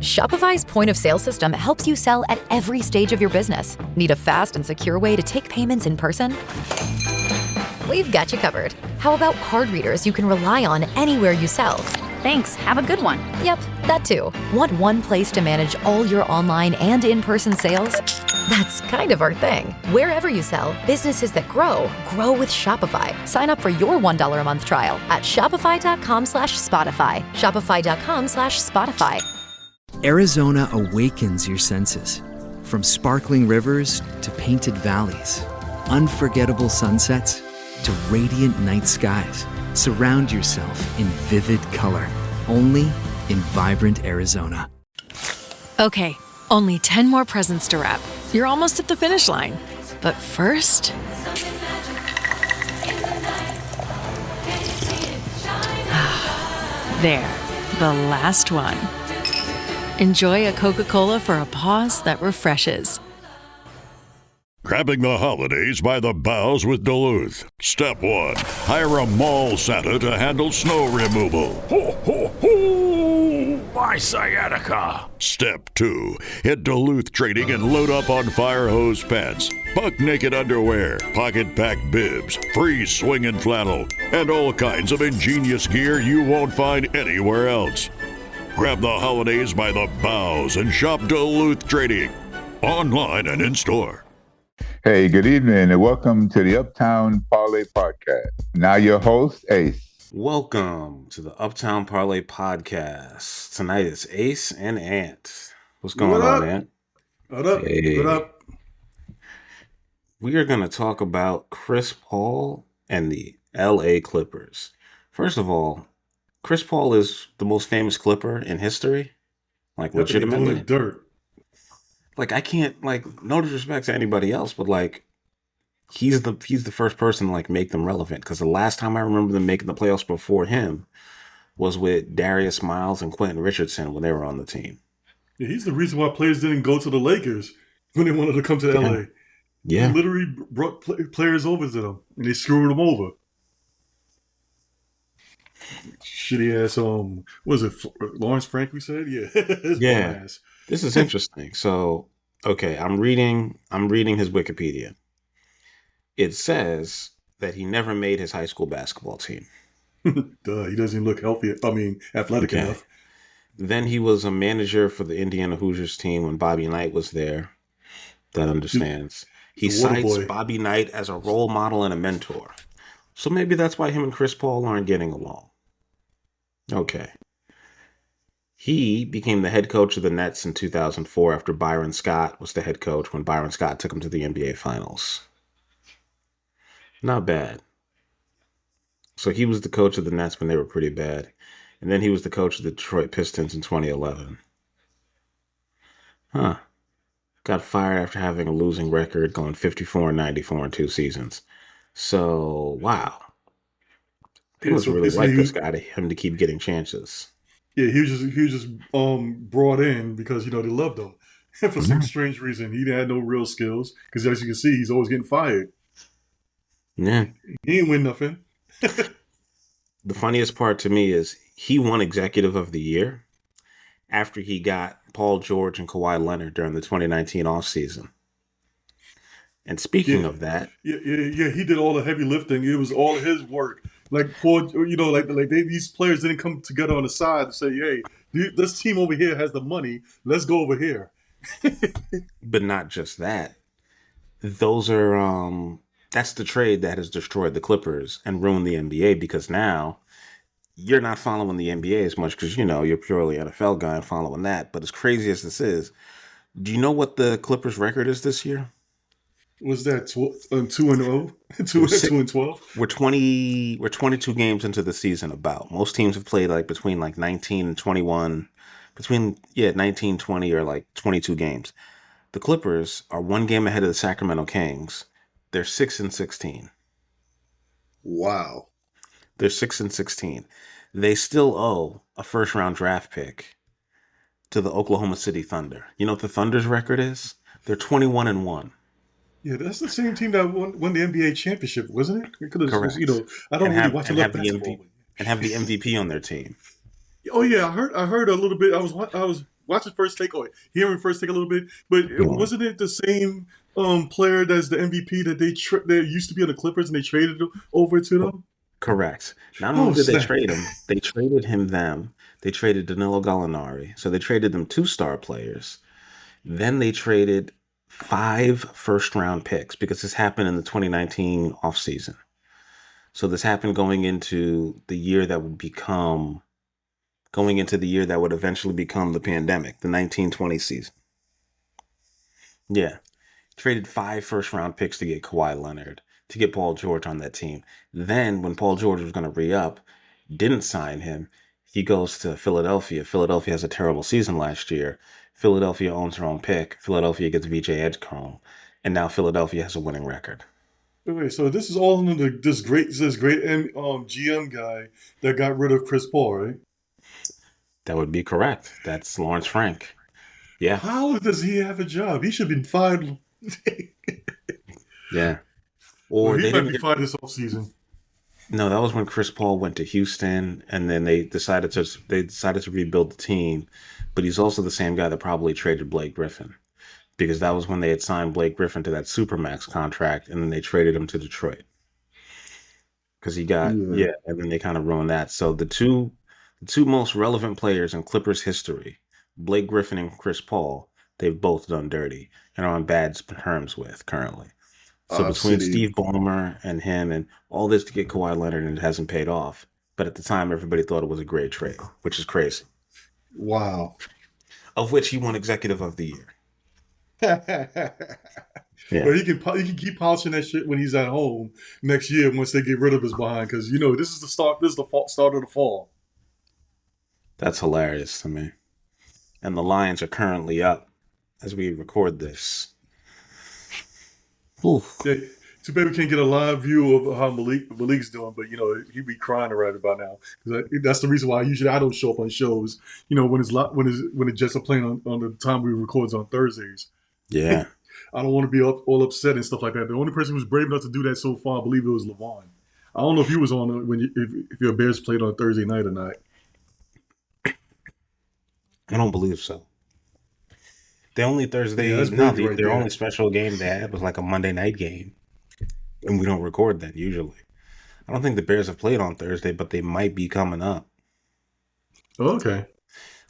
Shopify's point of sale system helps you sell at every stage of your business. Need a fast and secure way to take payments in person? We've got you covered. How about card readers you can rely on anywhere you sell? Thanks. Have a good one. Yep, that too. Want one place to manage all your online and in-person sales? That's kind of our thing. Wherever you sell, businesses that grow with Shopify. Sign up for your $1 a month trial at shopify.com/Spotify. Shopify.com/Spotify. Arizona awakens your senses. From sparkling rivers to painted valleys, unforgettable sunsets to radiant night skies. Surround yourself in vivid color, only in vibrant Arizona. Okay, only 10 more presents to wrap. You're almost at the finish line. But first... there, the last one. Enjoy a Coca-Cola for a pause that refreshes. Grabbing the holidays by the boughs with Duluth. Step 1. Hire a mall Santa to handle snow removal. Ho, ho, ho! My sciatica! Step 2. Hit Duluth Trading and load up on fire hose pants, buck naked underwear, pocket pack bibs, free swinging flannel, and all kinds of ingenious gear you won't find anywhere else. Grab the holidays by the boughs and shop Duluth Trading, online and in store. Hey, good evening, and welcome to the Uptown Parlay Podcast. Now your host, Ace. Welcome to the Uptown Parlay Podcast. Tonight it's Ace and Ant. What's going on, Ant? What up? Hey. What up? We are going to talk about Chris Paul and the LA Clippers. First of all, Chris Paul is the most famous Clipper in history. Like, legitimately. Doing dirt. Like, I can't, like, no disrespect to anybody else, but like, he's the first person to like make them relevant. Because the last time I remember them making the playoffs before him was with Darius Miles and Quentin Richardson when they were on the team. Yeah, he's the reason why players didn't go to the Lakers when they wanted to come to LA. Yeah. He literally brought players over to them, and they screwed them over. Shitty ass, what was it, Lawrence Frank we said? Yeah. Yeah. This is interesting. So, okay, I'm reading his Wikipedia. It says that he never made his high school basketball team. Duh, he doesn't look healthy. Athletic enough. Then he was a manager for the Indiana Hoosiers team when Bobby Knight was there. That understands. He cites Bobby Knight as a role model and a mentor. So maybe that's why him and Chris Paul aren't getting along. Okay. He became the head coach of the Nets in 2004 after Byron Scott was the head coach when Byron Scott took him to the NBA Finals. Not bad. So he was the coach of the Nets when they were pretty bad. And then he was the coach of the Detroit Pistons in 2011. Huh. Got fired after having a losing record, going 54-94 in 2 seasons. So, wow. They must really like this guy to him to keep getting chances. Yeah, he was just brought in because they loved him. And for some strange reason, he had no real skills. Because as you can see, he's always getting fired. Yeah, he ain't win nothing. The funniest part to me is he won Executive of the Year after he got Paul George and Kawhi Leonard during the 2019 offseason. And speaking of that, yeah, he did all the heavy lifting. It was all his work. Like these players didn't come together on the side and say, "Hey, this team over here has the money. Let's go over here." But not just that. Those are that's the trade that has destroyed the Clippers and ruined the NBA, because now you're not following the NBA as much because you're purely NFL guy and following that. But as crazy as this is, do you know what the Clippers record is this year? Was that 2-0? 2-12? We're 22 games into the season about. Most teams have played between 19 and 21, 19, 20 or 22 games. The Clippers are 1 game ahead of the Sacramento Kings. They're 6-16. Wow. They're 6-16. They still owe a first-round draft pick to the Oklahoma City Thunder. You know what the Thunder's record is? They're 21-1. Yeah, that's the same team that won the NBA championship, wasn't it? Correct. I don't really watch a lot of basketball. And have the MVP on their team. Oh yeah, I heard a little bit. I was watching First Take or hearing First Take a little bit, but wasn't it the same player that's the MVP that they used to be on the Clippers and they traded over to them? Correct. Not only did they trade him, they traded him them. They traded Danilo Gallinari. So they traded them 2 star players. Then they traded 5 first-round picks because this happened in the 2019 offseason. So this happened going into the year that would eventually become the pandemic, the 1920 season. Yeah. Traded 5 first-round picks to get Kawhi Leonard, to get Paul George on that team. Then when Paul George was going to re-up, didn't sign him, he goes to Philadelphia. Philadelphia has a terrible season last year. Philadelphia owns their own pick. Philadelphia gets VJ Edgecombe. And now Philadelphia has a winning record. Okay, so this is all under this great GM guy that got rid of Chris Paul, right? That would be correct. That's Lawrence Frank. Yeah. How does he have a job? He should have been fired. Yeah. Or he might be fired this offseason. No, that was when Chris Paul went to Houston, and then they decided to rebuild the team. But he's also the same guy that probably traded Blake Griffin, because that was when they had signed Blake Griffin to that Supermax contract, and then they traded him to Detroit because he got and then they kind of ruined that. So the two most relevant players in Clippers history, Blake Griffin and Chris Paul, they've both done dirty and are on bad terms with currently. So between Steve Ballmer and him and all this to get Kawhi Leonard, and it hasn't paid off. But at the time, everybody thought it was a great trade, which is crazy. Wow. Of which he won Executive of the Year. Yeah. But he can keep polishing that shit when he's at home next year once they get rid of his behind, because this is the start. This is the start of the fall. That's hilarious to me. And the Lions are currently up as we record this. Oof. Yeah, too bad we can't get a live view of how Malik's doing, but he'd be crying right about now. That's the reason why I don't show up on shows. When the Jets are playing on the time we record on Thursdays. Yeah, I don't want to be all upset and stuff like that. The only person who's brave enough to do that so far, I believe it was LeVon. I don't know if he was on if your Bears played on Thursday night or not. I don't believe so. The only Thursday, their only special game they had was like a Monday night game, and we don't record that usually. I don't think the Bears have played on Thursday, but they might be coming up. Okay.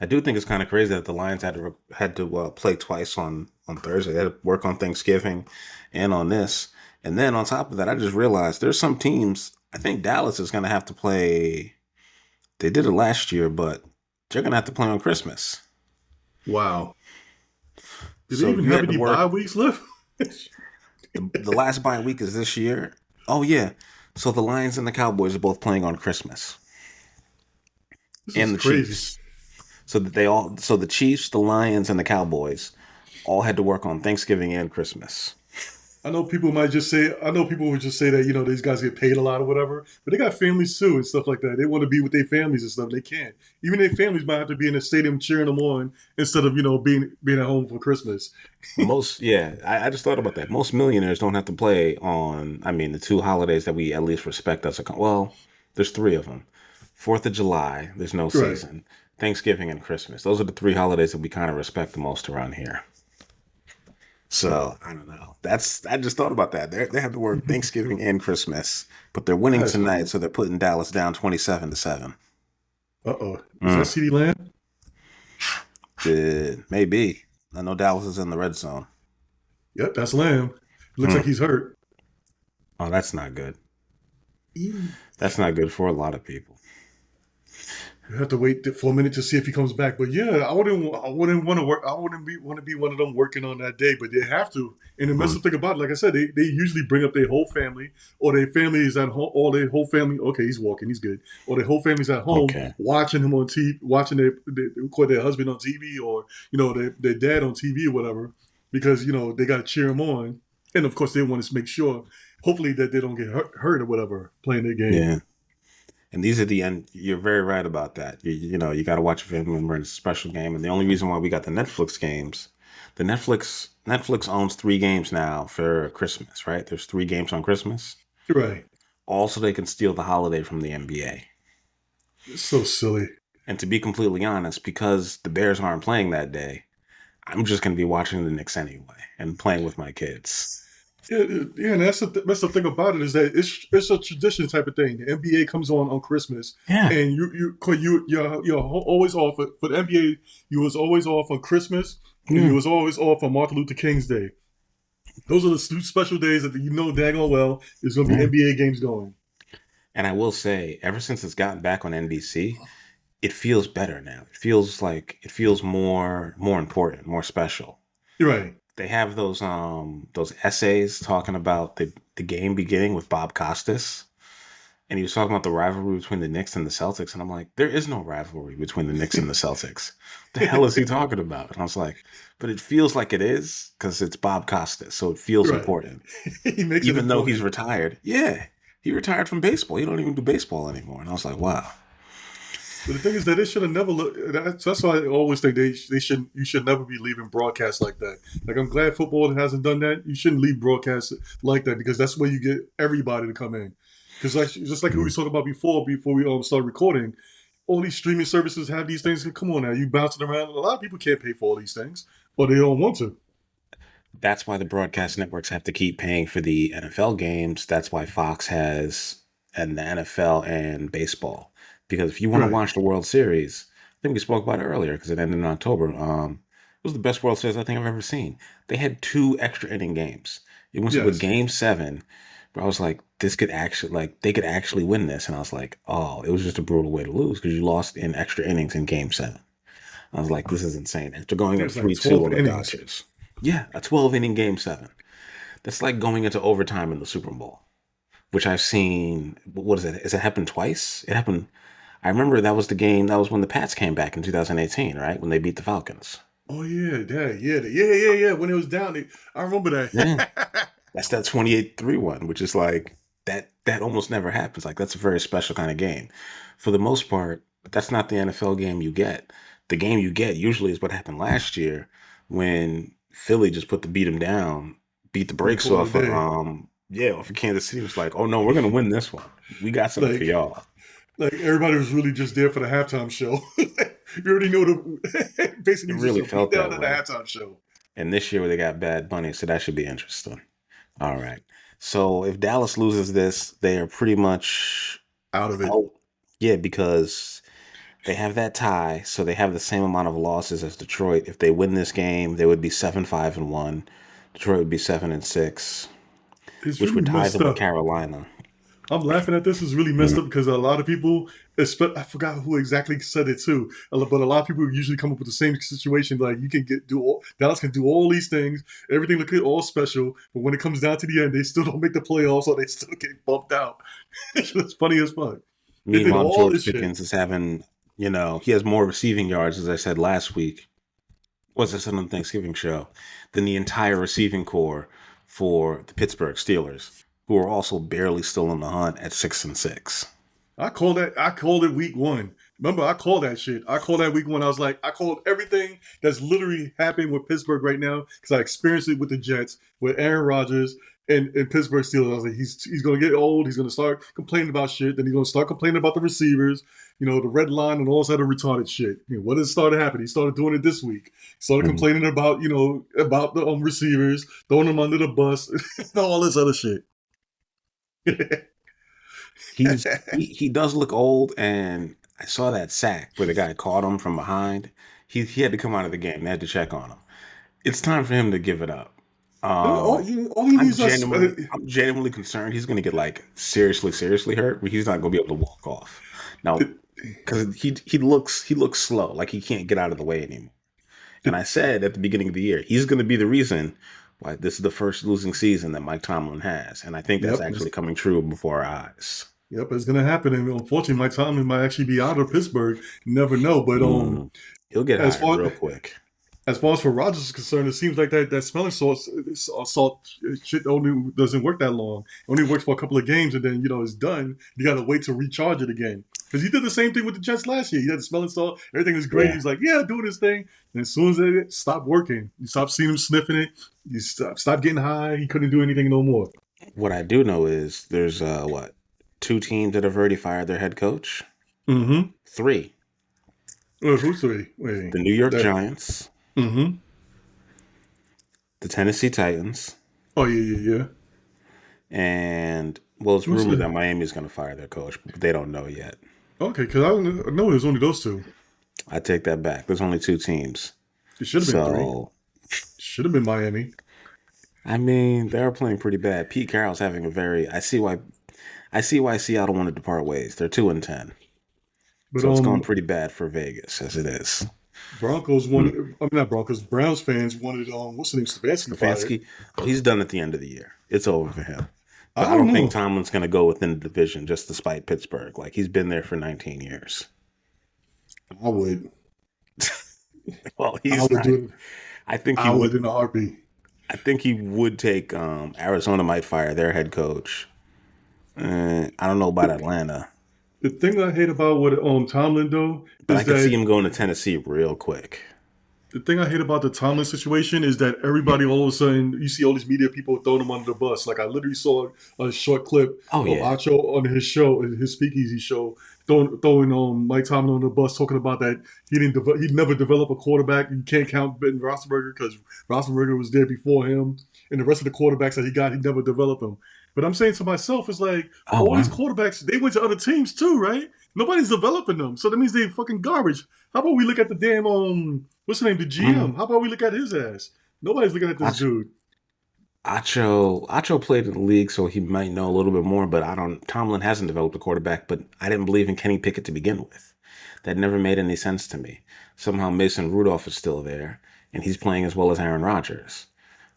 I do think it's kind of crazy that the Lions had to play twice on Thursday. They had to work on Thanksgiving and on this, and then on top of that, I just realized there's some teams. I think Dallas is going to have to play. They did it last year, but they're going to have to play on Christmas. Wow. Did they even have any bye weeks left? the last bye week is this year. Oh, yeah. So the Lions and the Cowboys are both playing on Christmas. And the crazy. Chiefs. So the Chiefs, the Lions, and the Cowboys all had to work on Thanksgiving and Christmas. I know people would just say that, these guys get paid a lot or whatever, but they got families too and stuff like that. They want to be with their families and stuff. They can't. Even their families might have to be in the stadium cheering them on instead of, being at home for Christmas. I just thought about that. Most millionaires don't have to play on, the 2 holidays that we at least respect as there's 3 of them. 4th of July, there's no season. Right. Thanksgiving and Christmas. Those are the 3 holidays that we kind of respect the most around here. So I don't know. I just thought about that. They have to work Thanksgiving and Christmas, but they're winning tonight, so they're putting Dallas down 27-7. Uh-oh. Is that CeeDee Lamb? Maybe. I know Dallas is in the red zone. Yep, that's Lamb. Looks like he's hurt. Oh, that's not good. That's not good for a lot of people. You have to wait for a minute to see if he comes back. But yeah, I wouldn't want to work. I wouldn't want to be one of them working on that day. But they have to. And the messed up thing about it, like I said, they usually bring up their whole family, or their family is at home, or their whole family. Okay, he's walking, he's good. Or their whole family's at home, watching him on TV, watching their husband on TV, or their dad on TV or whatever, because they got to cheer him on. And of course, they want to make sure, hopefully, that they don't get hurt or whatever playing their game. Yeah. And these are the end. You're very right about that. You got to watch a family member in a special game. And the only reason why we got the Netflix games, Netflix owns 3 games now for Christmas, right? There's 3 games on Christmas. Right. Also, they can steal the holiday from the NBA. It's so silly. And to be completely honest, because the Bears aren't playing that day, I'm just going to be watching the Knicks anyway and playing with my kids. Yeah, and that's the thing about it is that it's a tradition type of thing. The NBA comes on Christmas, and you're always off for the NBA. You was always off on Christmas, and you was always off on Martin Luther King's Day. Those are the special days that daggone well there's going to be NBA games going. And I will say, ever since it's gotten back on NBC, it feels better now. It feels more important, more special. You're right. They have those essays talking about the game beginning with Bob Costas. And he was talking about the rivalry between the Knicks and the Celtics. And I'm like, there is no rivalry between the Knicks and the Celtics. What the hell is he talking about? And I was like, but it feels like it is because it's Bob Costas. So it feels important. Even though he's retired. Yeah. He retired from baseball. He don't even do baseball anymore. And I was like, wow. But the thing is that they should have never looked. That's why I always think you should never be leaving broadcasts like that. Like, I'm glad football hasn't done that. You shouldn't leave broadcasts like that because that's where you get everybody to come in. Because just like we were talking about before we started recording, all these streaming services have these things. Come on now, you bouncing around. A lot of people can't pay for all these things, or they don't want to. That's why the broadcast networks have to keep paying for the NFL games. That's why Fox has and the NFL and baseball. Because if you want to watch the World Series, I think we spoke about it earlier because it ended in October. It was the best World Series I think I've ever seen. They had 2 extra inning games. It went to a game 7. But I was like, they could actually win this. And I was like, oh, it was just a brutal way to lose because you lost in extra innings in game 7. I was like, this is insane. After going up 3-2 on the Dodgers. Yeah, a 12-inning game 7. That's like going into overtime in the Super Bowl, which I've seen. What is it? Has it happened twice? It happened. I remember that was the game. That was when the Pats came back in 2018, right? When they beat the Falcons. Oh yeah. When it was down, I remember that. Yeah. That's that 28-3 one, which is like that almost never happens. Like, that's a very special kind of game. For the most part, that's not the NFL game you get. The game you get usually is what happened last year when Philly just beat the brakes off of Kansas City. It was like, oh no, we're gonna win this one. We got something for y'all. Like, everybody was really just there for the halftime show. You already know basically it really felt down at the halftime show. And this year they got Bad Bunny, so that should be interesting. All right. So if Dallas loses this, they are pretty much out of it. Yeah, because they have that tie, so they have the same amount of losses as Detroit. If they win this game, they would be 7-5-1. Detroit would be 7-6, which really would tie them with Carolina. I'm laughing at this. It's really messed up because a lot of people, I forgot who exactly said it too, but a lot of people usually come up with the same situation. Like, you can Dallas can do all these things, everything look all special, but when it comes down to the end, they still don't make the playoffs or they still get bumped out. It's funny as fuck. Meanwhile, George Pickens is having, he has more receiving yards, as I said last week. Was this on the Thanksgiving show? Than the entire receiving core for the Pittsburgh Steelers, who are also barely still in the hunt at 6-6. I called it week 1. Remember, I called that shit. I called that week 1. I was like, I called everything that's literally happening with Pittsburgh right now because I experienced it with the Jets, with Aaron Rodgers and Pittsburgh Steelers. I was like, he's going to get old. He's going to start complaining about shit. Then he's going to start complaining about the receivers, the red line and all this other retarded shit. What has started happening? He started doing it this week. He started complaining about, about the receivers, throwing them under the bus, and all this other shit. He does look old, and I saw that sack where the guy caught him from behind. He had to come out of the game. They had to check on him. It's time for him to give it up. I'm genuinely concerned he's going to get seriously hurt, but he's not going to be able to walk off now because he looks slow, like he can't get out of the way anymore. And I said at the beginning of the year, he's going to be the reason why this is the first losing season that Mike Tomlin has. And I think that's actually coming true before our eyes. Yep, it's going to happen. And unfortunately, Mike Tomlin might actually be out of Pittsburgh. You never know. But he'll get hired real quick. As far as for Rodgers is concerned, it seems like that smelling salt shit only doesn't work that long. It only works for a couple of games, and then, it's done. You got to wait to recharge it again. Because he did the same thing with the Jets last year. He had the smelling salt. Everything was great. Yeah. He's like, doing this thing. And as soon as it stopped working, you stopped seeing him sniffing it. You stopped getting high. He couldn't do anything no more. What I do know is there's, 2 teams that have already fired their head coach? Mm-hmm. 3. Who's three? Wait, The New York that. Giants, Mm-hmm. the Tennessee Titans, Oh yeah. and well, it's Who's rumored that the? Miami is going to fire their coach, but they don't know yet. Okay, because I know there's only those two. I take that back. There's only two teams. It should have been three. So, Should have been Miami. I mean, they're playing pretty bad. Pete Carroll's having a very. I see why Seattle wanted to part ways. They're 2-10, But so it's going pretty bad for Vegas as it is. Broncos wanted. I mean, not Broncos. Browns fans wanted. What's the name? Stefanski fired. Stefanski, oh, he's done at the end of the year. It's over for him. I But I don't don't think know. Tomlin's going to go within the division just despite Pittsburgh. Like he's been there for 19 years. I would. Well, I he's would not. do it. I think he I would would. in a heartbeat. I think he would take. Arizona might fire their head coach. I don't know about Atlanta, The thing I hate about what Tomlin though but I is could see that him going to Tennessee real quick. the thing I hate about the Tomlin situation is that everybody all of a sudden you see all these media people throwing him under the bus. Like I literally saw a short clip Oh of yeah, Acho on his show, his speakeasy show, throwing Mike Tomlin on the bus, talking about that he'd never develop a quarterback. You can't count Ben Roethlisberger because Roethlisberger was there before him, and the rest of the quarterbacks that he never developed them. But I'm saying to myself, it's like Oh all these wow. quarterbacks they went to other teams too, right? Nobody's developing them, so that means they're fucking garbage. How about we look at the damn what's the name, the Mm. GM? How about we look at his ass? Nobody's looking at this Ach- dude. Acho played in the league, so he might know a little bit more. But I don't. Tomlin hasn't developed a quarterback, but I didn't believe in Kenny Pickett to begin with. That never made any sense to me. Somehow Mason Rudolph is still there, and he's playing as well as Aaron Rodgers.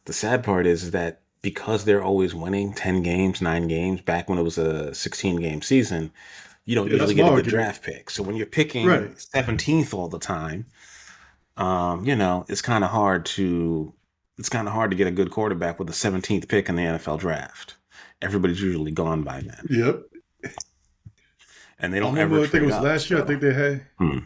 The sad part is that because they're always winning 10 games, 9 games, back when it was a 16-game season, you don't Yeah, that's usually my get a good argument. draft pick. So when you're picking Right. 17th all the time, it's kind of hard to get a good quarterback with the 17th pick in the NFL draft. Everybody's usually gone by then, Yep. and they I don't remember. ever I think it trade was up. last year. I So, think they had hmm.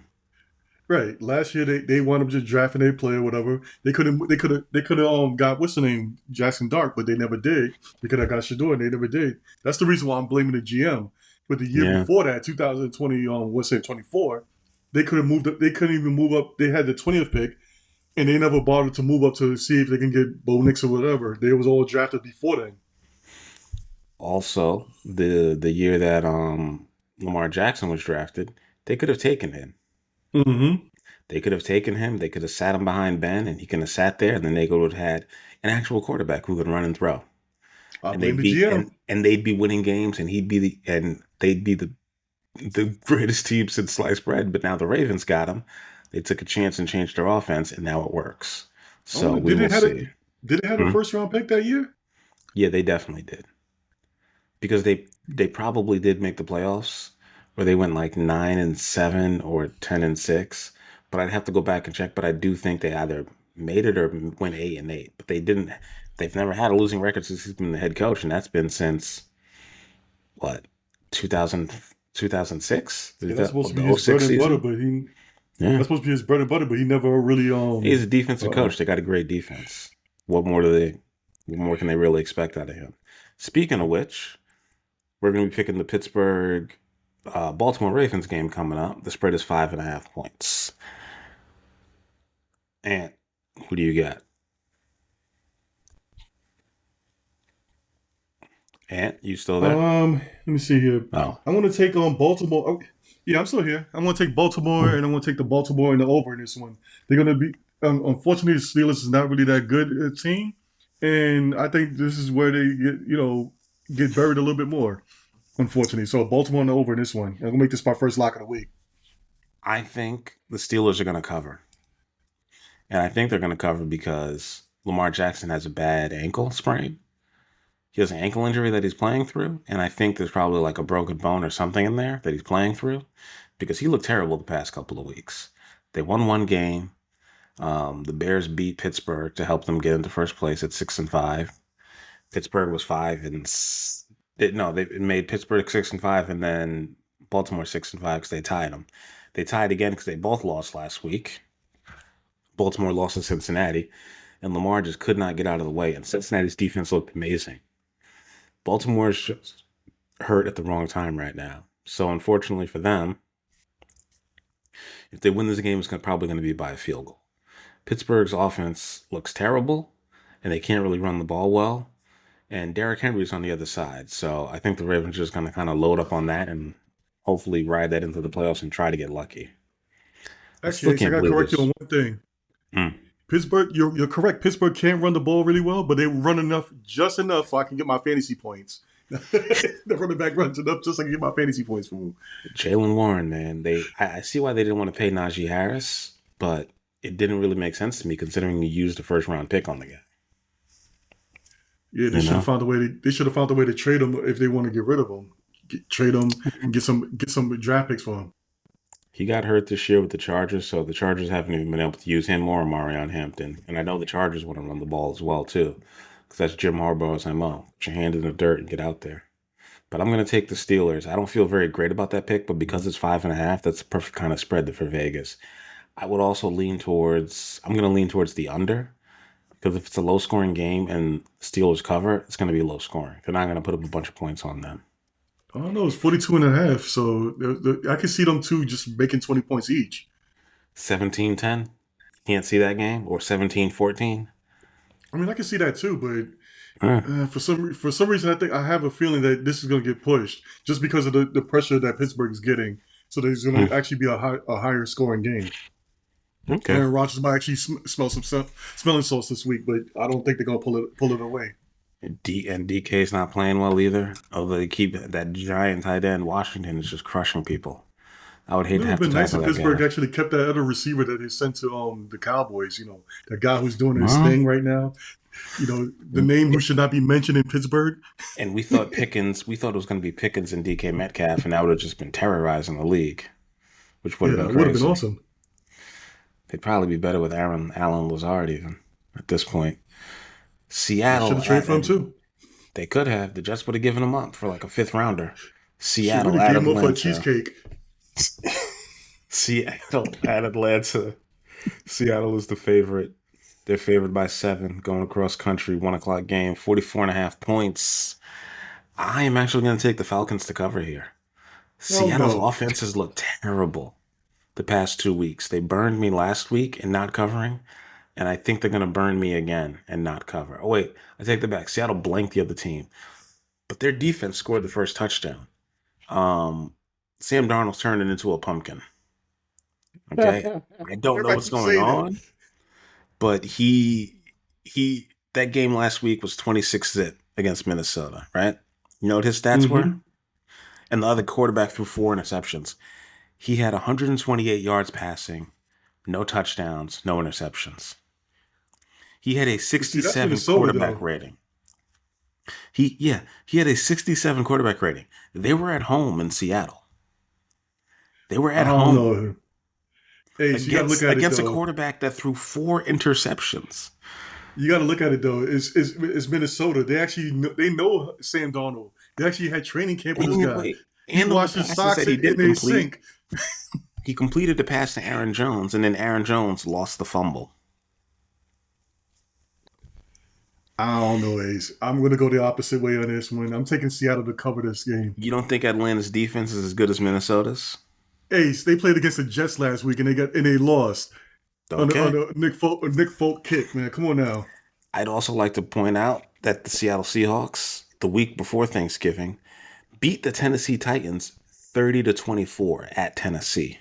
right last year. They wound up just drafting their player, whatever. They could have got what's the name, Jackson Dart, but they never did. They could have got Shador, and they never did. That's the reason why I'm blaming the GM. But the year Yeah. before that, 2020, 24, they could have moved up. They couldn't even move up. They had the 20th pick, and they never bothered to move up to see if they can get Bo Nix or whatever. They was all drafted before then. Also, the year that Lamar Jackson was drafted, they could have taken him. Mm-hmm. They could have taken him. They could have sat him behind Ben, and he could have sat there, and then they would have had an actual quarterback who could run and throw, I and blame the GM. they'd be winning games, and they'd be the greatest team since sliced bread. But now the Ravens got him. They took a chance and changed their offense, and now it works. So Oh, we will see. did they have a Hmm? first round pick that year? Yeah, they definitely did because they probably did make the playoffs, where they went like 9-7 or 10-6. But I'd have to go back and check. But I do think they either made it or went 8-8. But they didn't. They've never had a losing record since he's been the head coach, and that's been since what 2000, 2006, Yeah, that's supposed to be the his bread 06 and butter, season. but he Yeah, that's supposed to be his bread and butter, but he never really he's a defensive uh, coach. They got a great defense. What more do they? What more can they really expect out of him? Speaking of which, we're going to be picking the Pittsburgh Baltimore Ravens game coming up. The spread is 5.5 points. And who do you got? Ant, you still there? let me see here. Oh, I want to take on Baltimore. Oh, yeah, I'm still here. I want to take Baltimore, and I want to take the Baltimore and the over in this one. They're going to be. Unfortunately, the Steelers is not really that good a team, and I think this is where they get buried a little bit more. Unfortunately, so Baltimore and the over in this one. I'm gonna make this my first lock of the week. I think the Steelers are going to cover. And I think they're going to cover because Lamar Jackson has a bad ankle sprain. He has an ankle injury that he's playing through. And I think there's probably like a broken bone or something in there that he's playing through because he looked terrible the past couple of weeks. They won one game. The Bears beat Pittsburgh to help them get into first place at 6-5. Pittsburgh was 5 and they made Pittsburgh 6-5 and then Baltimore 6-5 because they tied them. They tied again because they both lost last week. Baltimore lost to Cincinnati, and Lamar just could not get out of the way. And Cincinnati's defense looked amazing. Baltimore's just hurt at the wrong time right now. So unfortunately for them, If they win this game, it's probably going to be by a field goal. Pittsburgh's offense looks terrible, and they can't really run the ball well. And Derrick Henry's on the other side. So I think the Ravens are just going to kind of load up on that and hopefully ride that into the playoffs and try to get lucky. Actually, I got to correct you on one thing. Pittsburgh, you're correct. Pittsburgh can't run the ball really well, but they run just enough so I can get my fantasy points. The running back runs enough just so I can get my fantasy points from him. Jaylen Warren, man. I see why they didn't want to pay Najee Harris, but it didn't really make sense to me considering you used a first-round pick on the guy. Yeah, they should have found a way. They should have found a way to trade him if they want to get rid of him. Trade him and get some draft picks for him. He got hurt this year with the Chargers, so the Chargers haven't even been able to use him or Marion Hampton. And I know the Chargers want to run the ball as well, too, because that's Jim Harbaugh's MO. Put your hand in the dirt and get out there. But I'm going to take the Steelers. I don't feel very great about that pick, but because it's 5.5, that's the perfect kind of spread for Vegas. I would also I'm going to lean towards the under, because if it's a low-scoring game and Steelers cover, it's going to be low scoring. They're not going to put up a bunch of points on them. I don't know. It's 42.5, so I can see them two just making 20 points each. 17-10? Can't see that game? Or 17-14? I mean, I can see that too, but for some reason, I have a feeling that this is going to get pushed just because of the pressure that Pittsburgh is getting. So there's going to actually be a higher scoring game. Okay. Aaron Rodgers might actually smell some smelling sauce this week, but I don't think they're going to pull it away. And DK's not playing well either. Although they keep that giant tight end, Washington is just crushing people. I would hate to have to tackle that guy. It would have been nice if Pittsburgh actually kept that other receiver that they sent to the Cowboys. You know, that guy who's doing his thing right now. You know, the name who should not be mentioned in Pittsburgh. And we thought it was going to be Pickens and DK Metcalf, and that would have just been terrorizing the league, which would have been crazy. Would have been awesome. They'd probably be better with Allen Lazard even at this point. Seattle should have traded for him too. They could have. The Jets would have given him up for like a 5th rounder. Seattle at Atlanta. For a cheesecake. Seattle at Atlanta. Seattle is the favorite. They're favored by 7 going across country. 1:00 game. 44.5 points. I am actually going to take the Falcons to cover here. Seattle's offenses look terrible the past 2 weeks. They burned me last week in not covering. And I think they're going to burn me again and not cover. Oh, wait. I take that back. Seattle blanked the other team. But their defense scored the first touchdown. Sam Darnold's turned it into a pumpkin. Okay? I don't know what's going on. But that game last week was 26-zip against Minnesota, right? You know what his stats were? And the other quarterback threw 4 interceptions. He had 128 yards passing, no touchdowns, no interceptions. He had a 67 quarterback rating. He had a 67 quarterback rating. They were at home in Seattle. They were at home. Know. Hey, so you gotta look at against a quarterback that threw 4 interceptions. You got to look at it though. It's Minnesota. They know Sam Darnold. They actually had training camp with this guy. He washed his socks in their sink. He completed the pass to Aaron Jones, and then Aaron Jones lost the fumble. I don't know, Ace. I'm going to go the opposite way on this one. I'm taking Seattle to cover this game. You don't think Atlanta's defense is as good as Minnesota's? Ace, they played against the Jets last week, and they lost. Okay. On the Nick Folk kick, man. Come on now. I'd also like to point out that the Seattle Seahawks, the week before Thanksgiving, beat the Tennessee Titans 30-24 at Tennessee.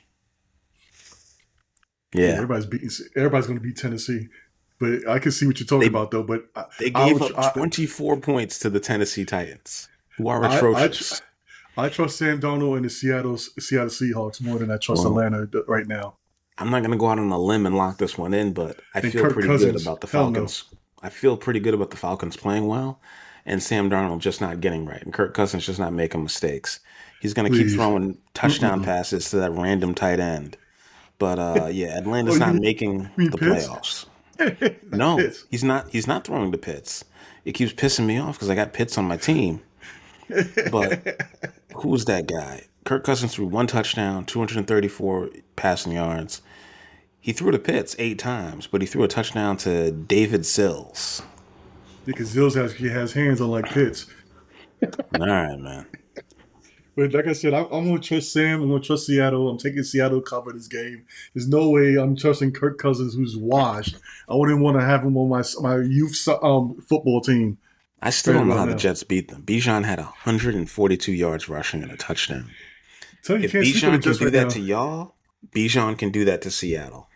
Yeah, everybody's going to beat Tennessee. But I can see what you're talking about, though. But they gave up 24 points to the Tennessee Titans, who are atrocious. I trust Sam Darnold and the Seattle Seahawks more than I trust Atlanta right now. I'm not going to go out on a limb and lock this one in, but I feel pretty good about the Falcons. I feel pretty good about the Falcons playing well, and Sam Darnold just not getting right, and Kirk Cousins just not making mistakes. He's going to keep throwing touchdown passes to that random tight end. But Atlanta's not making the playoffs. No, he's not. He's not throwing to Pitts. It keeps pissing me off because I got Pitts on my team. But who's that guy? Kirk Cousins threw 1 touchdown, 234 passing yards. He threw to Pitts 8 times, but he threw a touchdown to David Sills. Because Sills has hands on like Pitts. All right, man. But like I said, I'm going to trust Sam. I'm going to trust Seattle. I'm taking Seattle to cover this game. There's no way I'm trusting Kirk Cousins, who's washed. I wouldn't want to have him on my youth football team. I still don't know how the Jets beat them. Bijan had 142 yards rushing and a touchdown. If Bijan can do that to y'all, Bijan can do that to Seattle.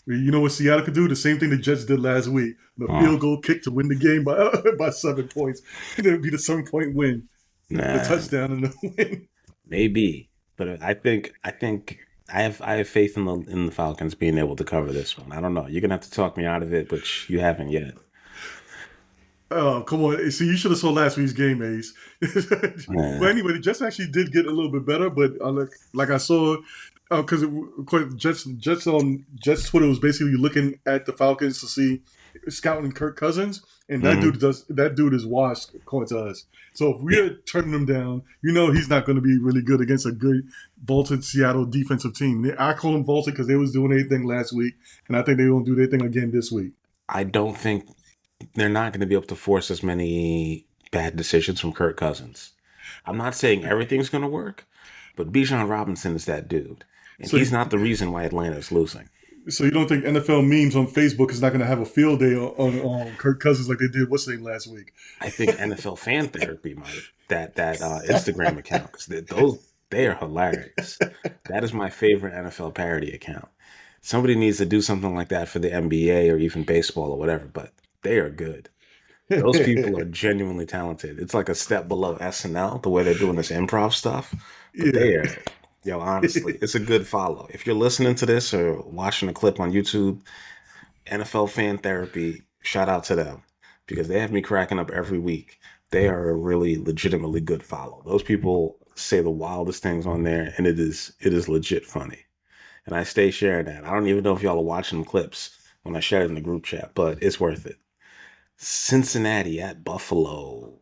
You know what Seattle could do? The same thing the Jets did last week. The field goal kick to win the game by 7 points. It would be the 7-point win. The touchdown and the win. Maybe. But I think I have faith in the Falcons being able to cover this one. I don't know. You're gonna have to talk me out of it, but you haven't yet. Oh, come on. See, you should have saw last week's game, Ace. But anyway, the Jets actually did get a little bit better, but like I saw, because Jets Twitter was basically looking at the Falcons to see scouting Kirk Cousins, and that dude is washed according to us. So if we're turning him down, he's not going to be really good against a good vaulted Seattle defensive team. I call them vaulted because they was doing anything last week, and I think they're going to do their thing again this week. I don't think they're not going to be able to force as many bad decisions from Kirk Cousins. I'm not saying everything's going to work, but Bijan Robinson is that dude. And he's not the reason why Atlanta is losing. So you don't think NFL memes on Facebook is not going to have a field day on Kirk Cousins like they did what's his name last week? I think NFL Fan Therapy might. That Instagram account, because they are hilarious. That is my favorite NFL parody account. Somebody needs to do something like that for the NBA or even baseball or whatever, but they are good. Those people are genuinely talented. It's like a step below SNL, the way they're doing this improv stuff. But they are, honestly, it's a good follow. If you're listening to this or watching a clip on YouTube, NFL Fan Therapy, shout out to them because they have me cracking up every week. They are a really legitimately good follow. Those people say the wildest things on there, and it is legit funny. And I stay sharing that. I don't even know if y'all are watching clips when I share it in the group chat, but it's worth it. Cincinnati at Buffalo,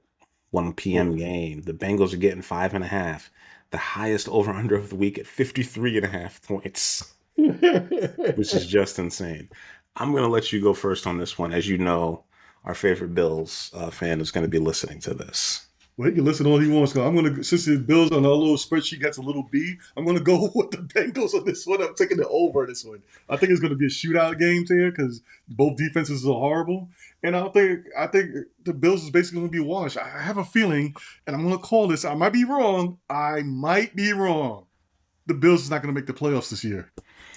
1 p.m. game. The Bengals are getting 5.5. The highest over-under of the week at 53.5 points, which is just insane. I'm going to let you go first on this one. As you know, our favorite Bills fan is going to be listening to this. Well, he can listen all he wants. Since the Bills on our little spreadsheet gets a little B, I'm going to go with the Bengals on this one. I'm taking the over this one. I think it's going to be a shootout game here because both defenses are horrible. And I think the Bills is basically going to be washed. I have a feeling, and I'm going to call this. I might be wrong. The Bills is not going to make the playoffs this year.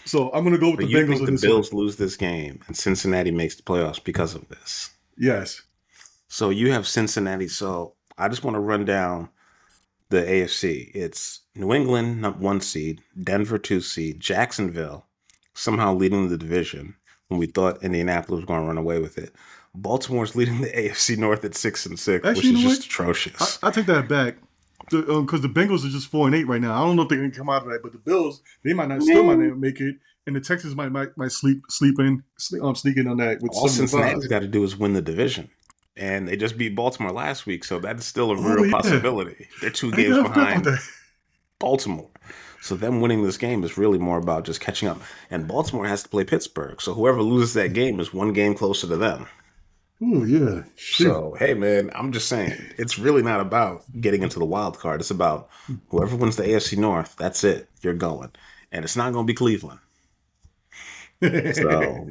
So I'm going to go with the Bengals on this one. The Bills lose this game, and Cincinnati makes the playoffs because of this. Yes. So you have Cincinnati. So I just want to run down the AFC. It's New England, 1 seed, Denver, 2 seed, Jacksonville, somehow leading the division when we thought Indianapolis was going to run away with it. Baltimore's leading the AFC North at 6-6, which is just atrocious. I take that back because the Bengals are just 4-8 right now. I don't know if they can come out of that, but the Bills might not make it, and the Texans might sneak in on that. With all Cincinnati's got to do is win the division. And they just beat Baltimore last week, so that is still a real possibility. They're 2 games behind Baltimore. So them winning this game is really more about just catching up. And Baltimore has to play Pittsburgh, so whoever loses that game is 1 game closer to them. Oh, yeah. So, hey, man, I'm just saying, it's really not about getting into the wild card. It's about whoever wins the AFC North, that's it. You're going. And it's not going to be Cleveland. So,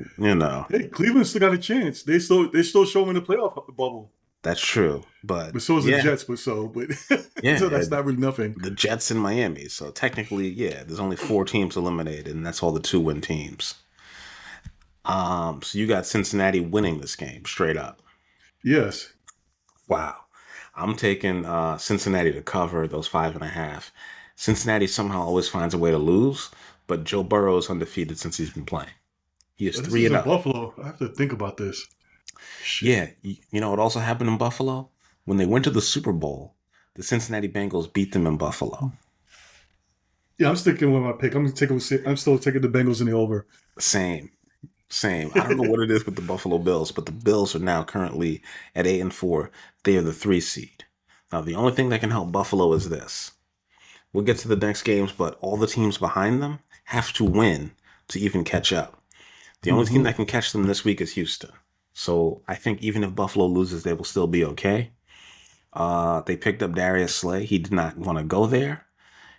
Hey, Cleveland still got a chance. They're still showing the playoff bubble. That's true. But so is the Jets, so that's not really nothing. The Jets in Miami. So technically, there's only 4 teams eliminated, and that's all the 2-win teams. So you got Cincinnati winning this game straight up. Yes. Wow. I'm taking Cincinnati to cover those 5.5. Cincinnati somehow always finds a way to lose, but Joe Burrow is undefeated since he's been playing. He is 3-0. Buffalo. I have to think about this. Shit. Yeah. You know what also happened in Buffalo? When they went to the Super Bowl, the Cincinnati Bengals beat them in Buffalo. Yeah, I'm sticking with my pick. I'm still taking the Bengals in the over. Same. I don't know what it is with the Buffalo Bills, but the Bills are now currently at 8-4. They are the 3 seed. Now, the only thing that can help Buffalo is this. We'll get to the next games, but all the teams behind them have to win to even catch up. The only team that can catch them this week is Houston. So I think even if Buffalo loses, they will still be okay. They picked up Darius Slay. He did not want to go there.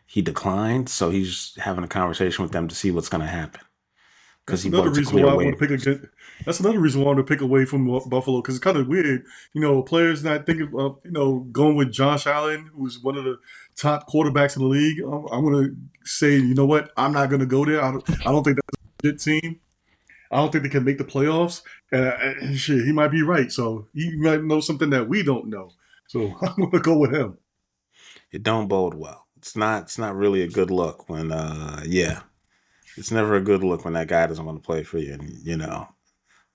He declined, so he's having a conversation with them to see what's going to happen. That's another reason why I want to pick against. That's another reason why I want to pick away from Buffalo, because it's kind of weird. Players not thinking of going with Josh Allen, who's one of the top quarterbacks in the league. I'm going to say, you know what? I'm not going to go there. I don't think that's a good team. I don't think they can make the playoffs. And shit, he might be right. So he might know something that we don't know. So I'm going to go with him. It don't bode well. It's not really a good look when it's never a good look when that guy doesn't want to play for you, and you know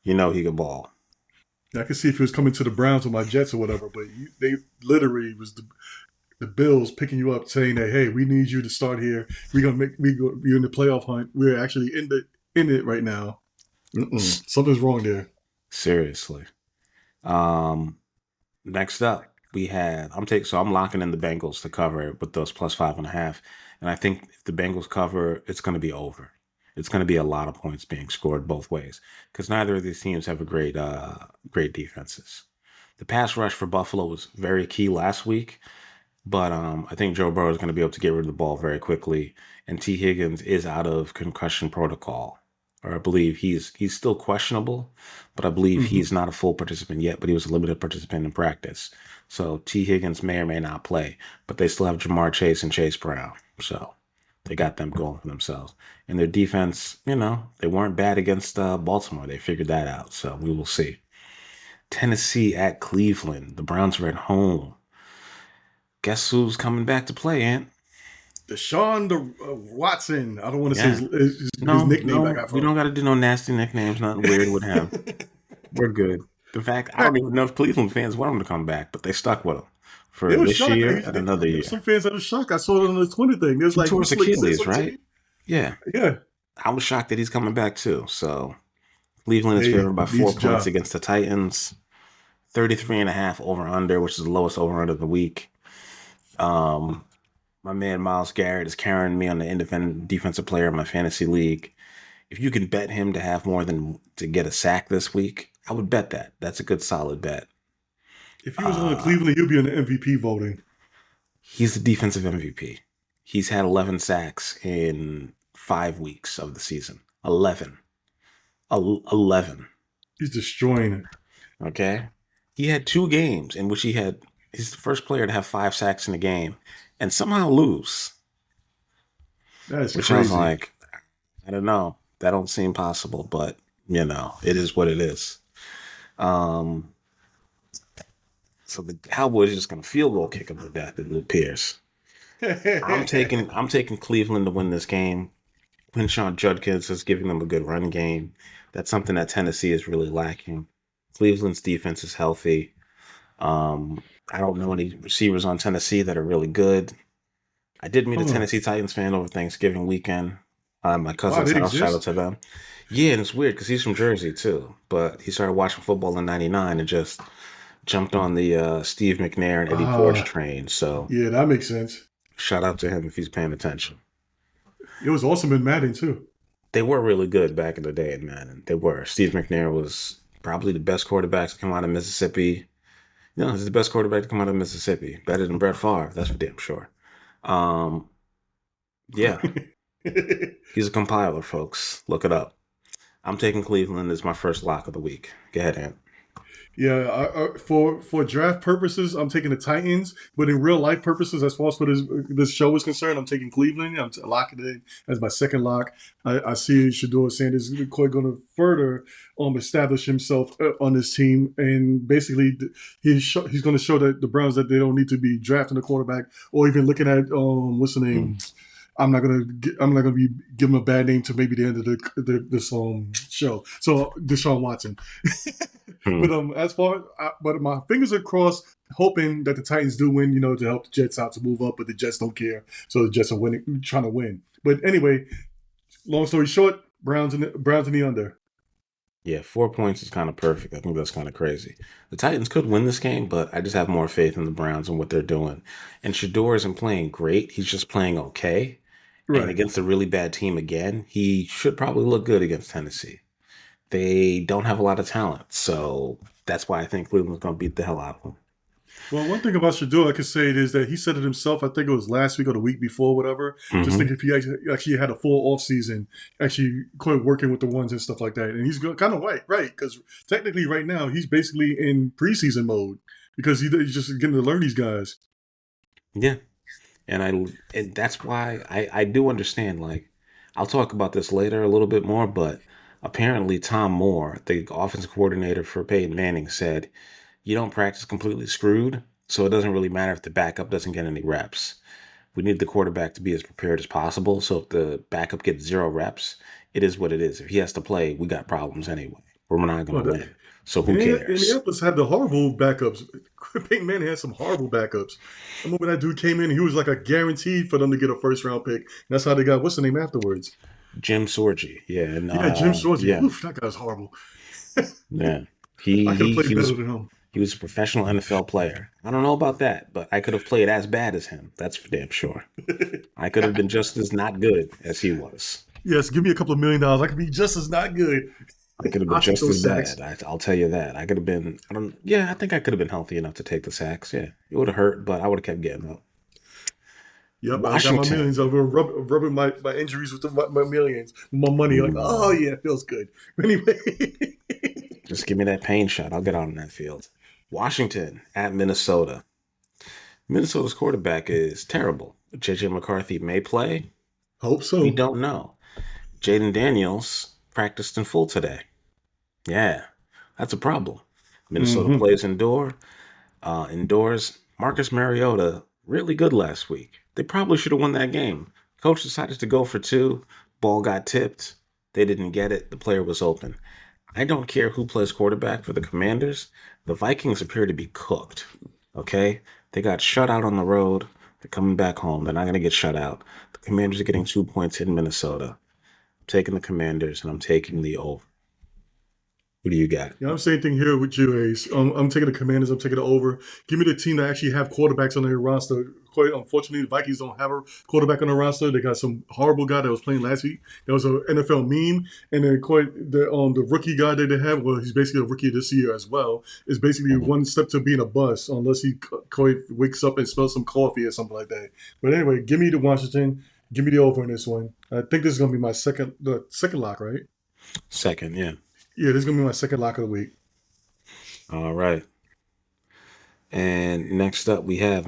he can ball. I could see if he was coming to the Browns or my Jets or whatever, but they literally was the Bills picking you up, saying that, hey, we need you to start here. You're in the playoff hunt. We're actually in it right now. Something's wrong there. Seriously. Next up, we had I'm locking in the Bengals to cover with those plus 5.5. And I think if the Bengals cover, it's going to be over. It's going to be a lot of points being scored both ways because neither of these teams have a great defenses. The pass rush for Buffalo was very key last week, but I think Joe Burrow is going to be able to get rid of the ball very quickly. And T. Higgins is out of concussion protocol, or I believe he's still questionable, but I believe he's not a full participant yet, but he was a limited participant in practice. So T. Higgins may or may not play, but they still have Jamar Chase and Chase Brown. So they got them going for themselves. And their defense, they weren't bad against Baltimore. They figured that out. So we will see. Tennessee at Cleveland. The Browns are at home. Guess who's coming back to play, Ant? Deshaun Watson. I don't want to say his nickname. No, we don't got to do no nasty nicknames. Nothing weird with him. We're good. In fact, I don't even know if Cleveland fans want him to come back, but they stuck with him for this year and another year. Some fans that were shocked. I saw it on the Twitter thing. There's like towards Achilles, right? Yeah. Yeah. I was shocked that he's coming back too. So Cleveland is favored by 4 points against the Titans. 33.5 over under, which is the lowest over under of the week. My man Myles Garrett is carrying me on the independent defensive player in my fantasy league. If you can bet him to have more than to get a sack this week, I would bet that. That's a good solid bet. If he was on Cleveland, he'll be in the MVP voting. He's the defensive MVP. He's had 11 sacks in 5 weeks of the season. 11. 11. He's destroying it. Okay. He had 2 games in which he's the first player to have 5 sacks in a game and somehow lose. That's crazy. I was like, I don't know. That don't seem possible, but it is what it is. So the Cowboys are just gonna field goal kick him to death. It appears. I'm taking Cleveland to win this game. Quinshon Judkins is giving them a good run game. That's something that Tennessee is really lacking. Cleveland's defense is healthy. I don't know any receivers on Tennessee that are really good. I did meet a Tennessee Titans fan over Thanksgiving weekend. My cousin's house, shout out to them. Yeah, and it's weird because he's from Jersey too, but he started watching football in '99 and just jumped on the Steve McNair and Eddie George train. So yeah, that makes sense. Shout out to him if he's paying attention. It was awesome in Madden too. They were really good back in the day in Madden. They were. Steve McNair was probably the best quarterback to come out of Mississippi. He's the best quarterback to come out of Mississippi. Better than Brett Favre, that's for damn sure. Yeah. He's a compiler, folks. Look it up. I'm taking Cleveland as my first lock of the week. Go ahead, Ant. Yeah, for draft purposes, I'm taking the Titans. But in real life purposes, as far as for this show is concerned, I'm taking Cleveland. I'm locking it in as my second lock. I see Shedeur Sanders going to further establish himself on this team, and basically he's going to show that the Browns that they don't need to be drafting a quarterback or even looking at what's the name. I'm not gonna be give him a bad name to maybe the end of this show. So Deshaun Watson. But my fingers are crossed, hoping that the Titans do win. To help the Jets out to move up, but the Jets don't care, so the Jets are winning, trying to win. But anyway, long story short, Browns in the under. Yeah, 4 points is kind of perfect. I think that's kind of crazy. The Titans could win this game, but I just have more faith in the Browns and what they're doing. And Shedeur isn't playing great; he's just playing okay. Right. And against a really bad team again, he should probably look good against Tennessee. They don't have a lot of talent, so that's why I think Cleveland's going to beat the hell out of them. Well, one thing about Shador I could say is that he said it himself. I think it was last week or the week before, whatever. Just think if he actually had a full off season, actually quit working with the ones and stuff like that. And he's kind of right, because technically right now he's basically in preseason mode because he's just getting to learn these guys. Yeah, and that's why I do understand. Like, I'll talk about this later a little bit more, but apparently Tom Moore, the offensive coordinator for Peyton Manning, said you don't practice completely screwed, so it doesn't really matter if the backup doesn't get any reps. We need the quarterback to be as prepared as possible. So if the backup gets 0 reps, it is what it is. If he has to play, we got problems anyway. We're not going to win. So who cares? Indianapolis had the horrible backups. Peyton Manning had some horrible backups. I remember that dude came in, he was like a guaranteed for them to get a first round pick. And that's how they got, what's the name afterwards? Jim Sorgi. Yeah. And, Jim Sorgi. Yeah. Oof, that guy's horrible. Yeah. I could have played better than him. He was a professional NFL player. I don't know about that, but I could have played as bad as him. That's for damn sure. I could have been just as not good as he was. Yes, give me a couple of $1 million. I could be just as not good. I could have been just as bad. I'll tell you that. I could have been. I think I could have been healthy enough to take the sacks. Yeah, it would have hurt, but I would have kept getting up. Yep, Washington. I got my millions over rubbing my injuries with my millions, my money. Like, oh yeah, it feels good. Anyway, just give me that pain shot. I'll get out on that field. Washington at Minnesota. Minnesota's quarterback is terrible. JJ McCarthy may play. Hope so. We don't know. Jaden Daniels practiced in full today. Yeah, that's a problem. Minnesota plays indoors. Marcus Mariota, really good last week. They probably should have won that game. Coach decided to go for 2. Ball got tipped. They didn't get it. The player was open. I don't care who plays quarterback for the Commanders. The Vikings appear to be cooked. Okay? They got shut out on the road. They're coming back home. They're not going to get shut out. The Commanders are getting 2 points in Minnesota. I'm taking the Commanders, and I'm taking the over. Who do you got? Yeah, I'm same thing here with you, Ace. I'm taking the Commanders. I'm taking the over. Give me the team that actually have quarterbacks on their roster. Quite unfortunately, the Vikings don't have a quarterback on the roster. They got some horrible guy that was playing last week. That was an NFL meme. And then the rookie guy that they have, well, he's basically a rookie this year as well, is basically one step to being a bust unless he wakes up and smells some coffee or something like that. But anyway, give me the Washington. Give me the over in this one. I think this is going to be my second lock, right? Second, yeah. Yeah, this is going to be my second lock of the week. All right. And next up, we have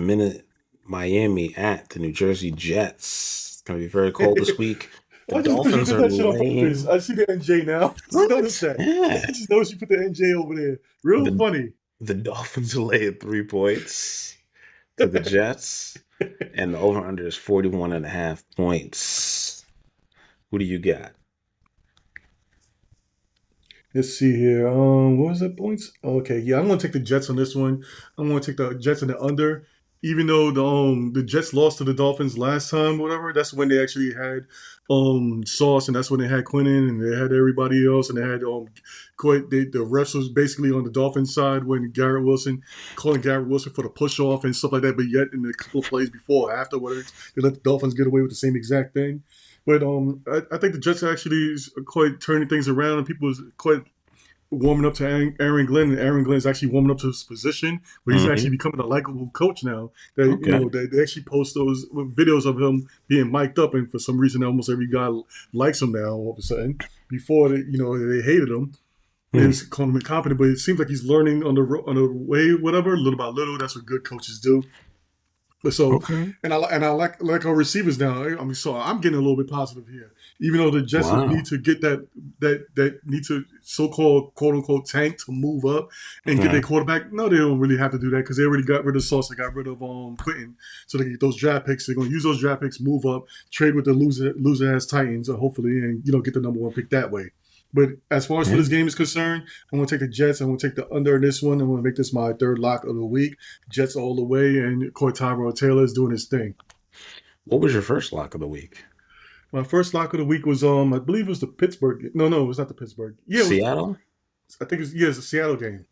Miami at the New Jersey Jets. It's going to be very cold this week. The Dolphins are laying. I see the NJ now. I noticed that. Yeah. I just noticed you put the NJ over there. Real funny. The Dolphins are laying 3 points to the Jets. And the over-under is 41.5 points. Who do you got? Let's see here. What was it? Points? Okay, yeah, I'm going to take the Jets on this one. I'm going to take the Jets in the under. Even though the Jets lost to the Dolphins last time, whatever, that's when they actually had Sauce, and that's when they had Quinnen, and they had everybody else, and they had the refs was basically on the Dolphins side when calling Garrett Wilson for the push off and stuff like that. But yet in the couple of plays before or afterwards, they let the Dolphins get away with the same exact thing. But I think the Jets are actually quite turning things around, and people is quite warming up to Aaron Glenn, and Aaron Glenn is actually warming up to his position, where he's actually becoming a likable coach now. They actually post those videos of him being mic'd up, and for some reason, almost every guy likes him now. All of a sudden, before they hated him. It's calling him incompetent, but it seems like he's learning on the way, whatever, little by little. That's what good coaches do. So, and I like our receivers now. I mean, so I'm getting a little bit positive here. Even though the Jets need to get that need to so-called quote unquote tank to move up and get their quarterback. No, they don't really have to do that because they already got rid of Sauce. They got rid of Quentin, so they can get those draft picks. They're going to use those draft picks, move up, trade with the loser ass Titans, hopefully, and get the number 1 pick that way. But as far as for this game is concerned, I'm going to take the Jets. I'm going to take the under in this one. I'm going to make this my third lock of the week. Jets all the way, and Tyrod Taylor is doing his thing. What was your first lock of the week? My first lock of the week was, I believe it was the Pittsburgh. No, it was not the Pittsburgh. Yeah, Seattle? I think it's the Seattle game.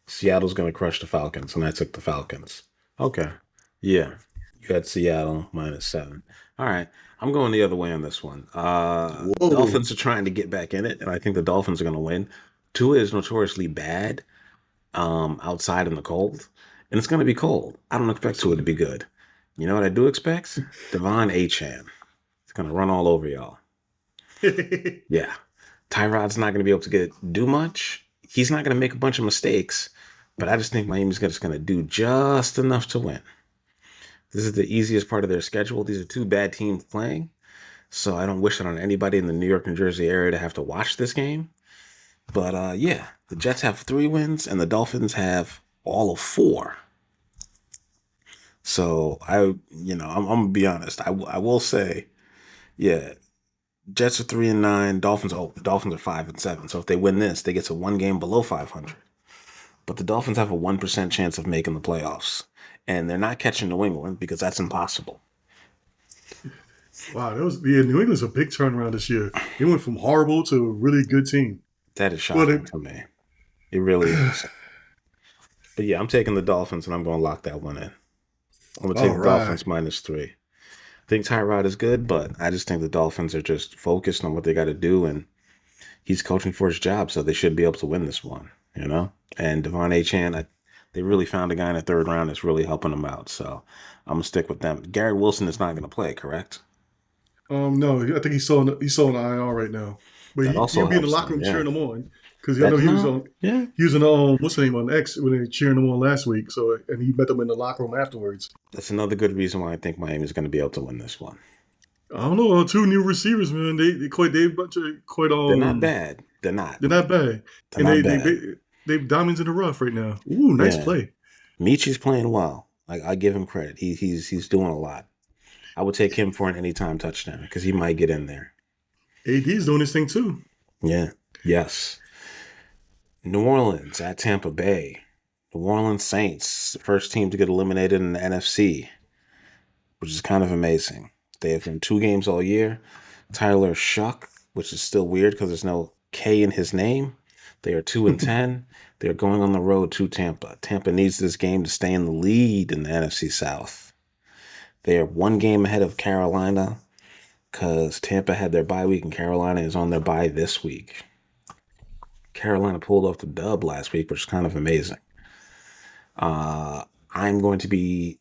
Seattle's going to crush the Falcons, and I took the Falcons. Okay. Yeah. You had Seattle -7. All right. I'm going the other way on this one. Dolphins are trying to get back in it, and I think the Dolphins are going to win. Tua is notoriously bad, outside in the cold, and it's going to be cold. I don't expect Tua to be good. You know what I do expect? Devon Achane. It's going to run all over y'all. Yeah. Tyrod's not going to be able to do much. He's not going to make a bunch of mistakes, but I just think Miami's just going to do just enough to win. This is the easiest part of their schedule. These are two bad teams playing, so I don't wish it on anybody in the New York, New Jersey area to have to watch this game. But yeah, the Jets have 3 wins, and the Dolphins have all of 4. So I'm gonna be honest. I will say, yeah, Jets are 3-9. Dolphins are 5-7. So if they win this, they get to 1 game below 500. But the Dolphins have a 1% chance of making the playoffs, and they're not catching New England because that's impossible. Wow, New England's a big turnaround this year. They went from horrible to a really good team. That is shocking to me. It really is. But yeah, I'm taking the Dolphins, and I'm going to lock that one in. I'm going to take the Dolphins -3. I think Tyrod is good, but I just think the Dolphins are just focused on what they got to do, and he's coaching for his job, so they should be able to win this one, you know? And Devon Achane, they really found a guy in the 3rd round that's really helping them out, so I'm going to stick with them. Garrett Wilson is not going to play, correct? No, I think he's still on IR right now. But he'll be in the locker room cheering them on. Because I know he was on what's the name on X when they were cheering him on last week. So and he met them in the locker room afterwards. That's another good reason why I think Miami's going to be able to win this one. I don't know. 2 new receivers, man. They're not bad. They're not bad. They diamonds in the rough right now. Ooh, nice play. Michi's playing well. I give him credit. He's doing a lot. I would take him for an anytime touchdown because he might get in there. AD's doing this thing too. Yeah. Yes. New Orleans at Tampa Bay. New Orleans Saints, the first team to get eliminated in the NFC, which is kind of amazing. They have won 2 games all year. Tyler Shuck, which is still weird because there's no K in his name. They are 2-10. They're going on the road to Tampa. Tampa needs this game to stay in the lead in the NFC South. They are 1 game ahead of Carolina because Tampa had their bye week and Carolina is on their bye this week. Carolina pulled off the dub last week, which is kind of amazing. I'm going to be,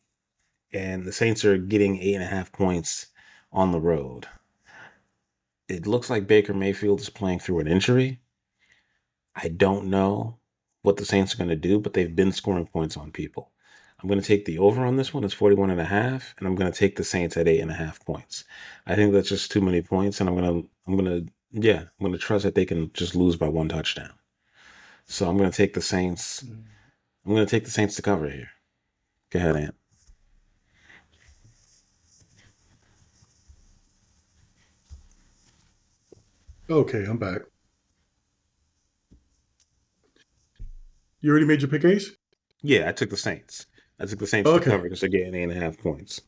and the Saints are getting 8.5 points on the road. It looks like Baker Mayfield is playing through an injury. I don't know what the Saints are going to do, but they've been scoring points on people. I'm going to take the over on this one. It's 41.5, and I'm going to take the Saints at 8.5 points. I think that's just too many points, and I'm going to trust that they can just lose by 1 touchdown. So I'm going to take the Saints. I'm going to take the Saints to cover here. Go ahead, Ant. Okay, I'm back. You already made your pick, Ace? Yeah, I took the Saints. To cover because they're getting 8.5 points.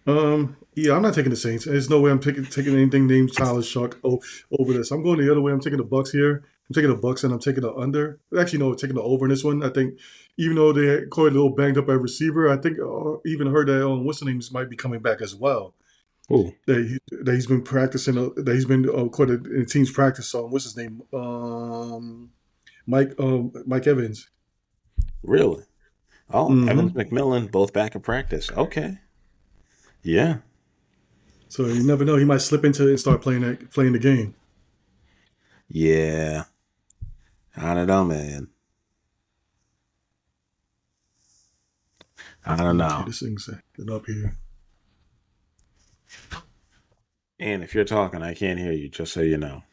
Yeah, I'm not taking the Saints. There's no way I'm taking anything named Tyler Shuck over this. I'm going the other way. I'm taking the Bucks here. I'm taking the Bucks and I'm taking the under. Actually, no, taking the over in this one. I think even though they're quite a little banged up at receiver, I think even heard that what's the names might be coming back as well. Ooh. That he's been practicing. That he's been quite in team's practice. What's his name? Mike Evans. Really? Oh, Evans, McMillan, both back in practice. Okay. Yeah. So you never know. He might slip into it and start playing the game. Yeah. I don't know, man. I don't know. This thing's set up here. And if you're talking, I can't hear you, just so you know.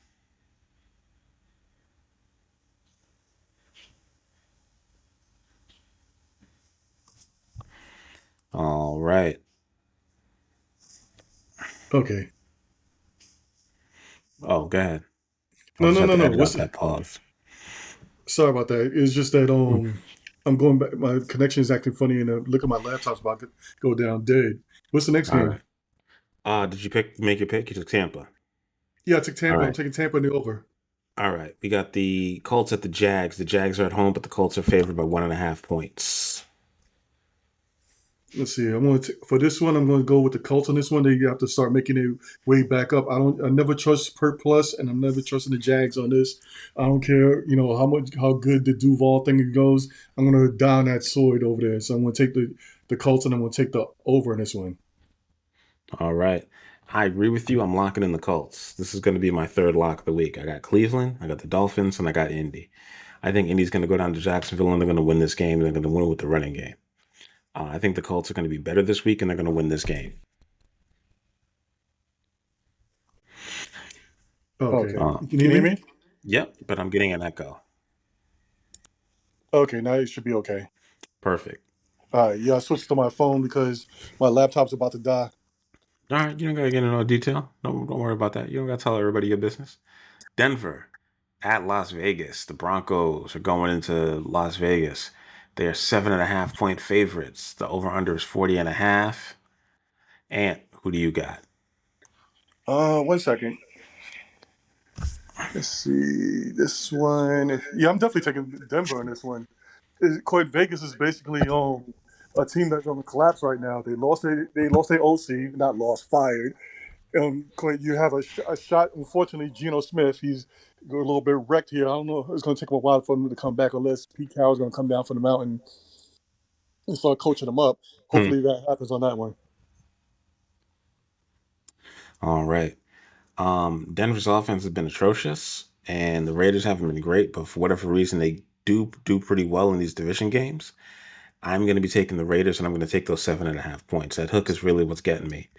All right. Okay. Oh, go ahead. No. What's that pause? Sorry about that. It's just that I'm going back. My connection is acting funny, and look at my laptop's about to go down dead. What's the next game? Right. Did you make your pick? You took Tampa. Yeah, I took Tampa. Right. I'm taking Tampa in the over. All right. We got the Colts at the Jags. The Jags are at home, but the Colts are favored by 1.5 points. Let's see. For this one. I'm going to go with the Colts on this one. They have to start making their way back up. I never trust Perk Plus, and I'm never trusting the Jags on this. I don't care, how good the Duval thing goes. I'm going to die on that sword over there. So I'm going to take the Colts, and I'm going to take the over in this one. All right. I agree with you. I'm locking in the Colts. This is going to be my third lock of the week. I got Cleveland, I got the Dolphins, and I got Indy. I think Indy's going to go down to Jacksonville, and they're going to win this game, and they're going to win with the running game. I think the Colts are going to be better this week, and they're going to win this game. Okay. Can you hear me? Yep, but I'm getting an echo. Okay, now it should be okay. Perfect. All right, yeah, I switched to my phone because my laptop's about to die. All right, you don't got to get into no detail. Don't worry about that. You don't got to tell everybody your business. Denver at Las Vegas. The Broncos are going into Las Vegas. They are 7.5-point favorites. The over-under is 40.5. And who do you got? 1 second. Let's see. This one. Yeah, I'm definitely taking Denver on this one. Vegas is basically a team that's on the collapse right now. They lost their OC, not lost, fired. You have a shot. Unfortunately, Geno Smith, he's a little bit wrecked here. I don't know. It's going to take him a while for him to come back unless Pete Carroll's going to come down from the mountain and start coaching him up. Hopefully that happens on that one. All right. Denver's offense has been atrocious, and the Raiders haven't been great, but for whatever reason, they do pretty well in these division games. I'm going to be taking the Raiders, and I'm going to take those 7.5 points. That hook is really what's getting me.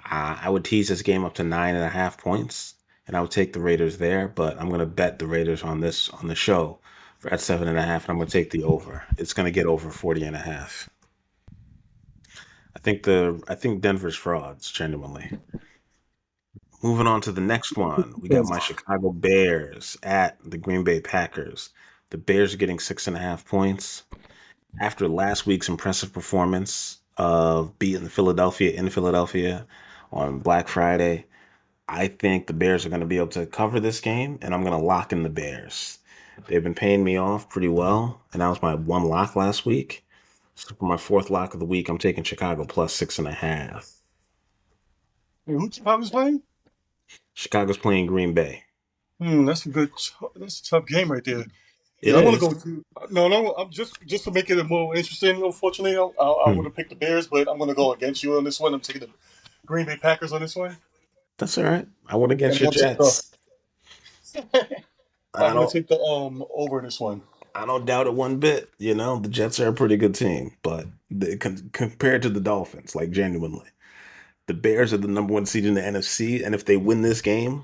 I would tease this game up to 9.5 points, and I would take the Raiders there, but I'm going to bet the Raiders on the show at 7.5, and I'm going to take the over. It's going to get over 40.5. I think Denver's frauds, genuinely. Moving on to the next one, we got my Chicago Bears at the Green Bay Packers. The Bears are getting 6.5 points. After last week's impressive performance of beating Philadelphia in Philadelphia on Black Friday, I think the Bears are going to be able to cover this game, and I'm going to lock in the Bears. They've been paying me off pretty well, and that was my one lock last week. So for my fourth lock of the week, I'm taking Chicago plus 6.5. Who Chicago's playing? Chicago's playing Green Bay. That's a tough game right there. I want to go to no. I'm just to make it more interesting. Unfortunately, I want to pick the Bears, but I'm going to go against you on this one. I'm taking the Green Bay Packers on this one. That's all right. I went against your Jets. I'm going to take the over in this one. I don't doubt it one bit. The Jets are a pretty good team, but compared to the Dolphins, like genuinely, the Bears are the number one seed in the NFC, and if they win this game,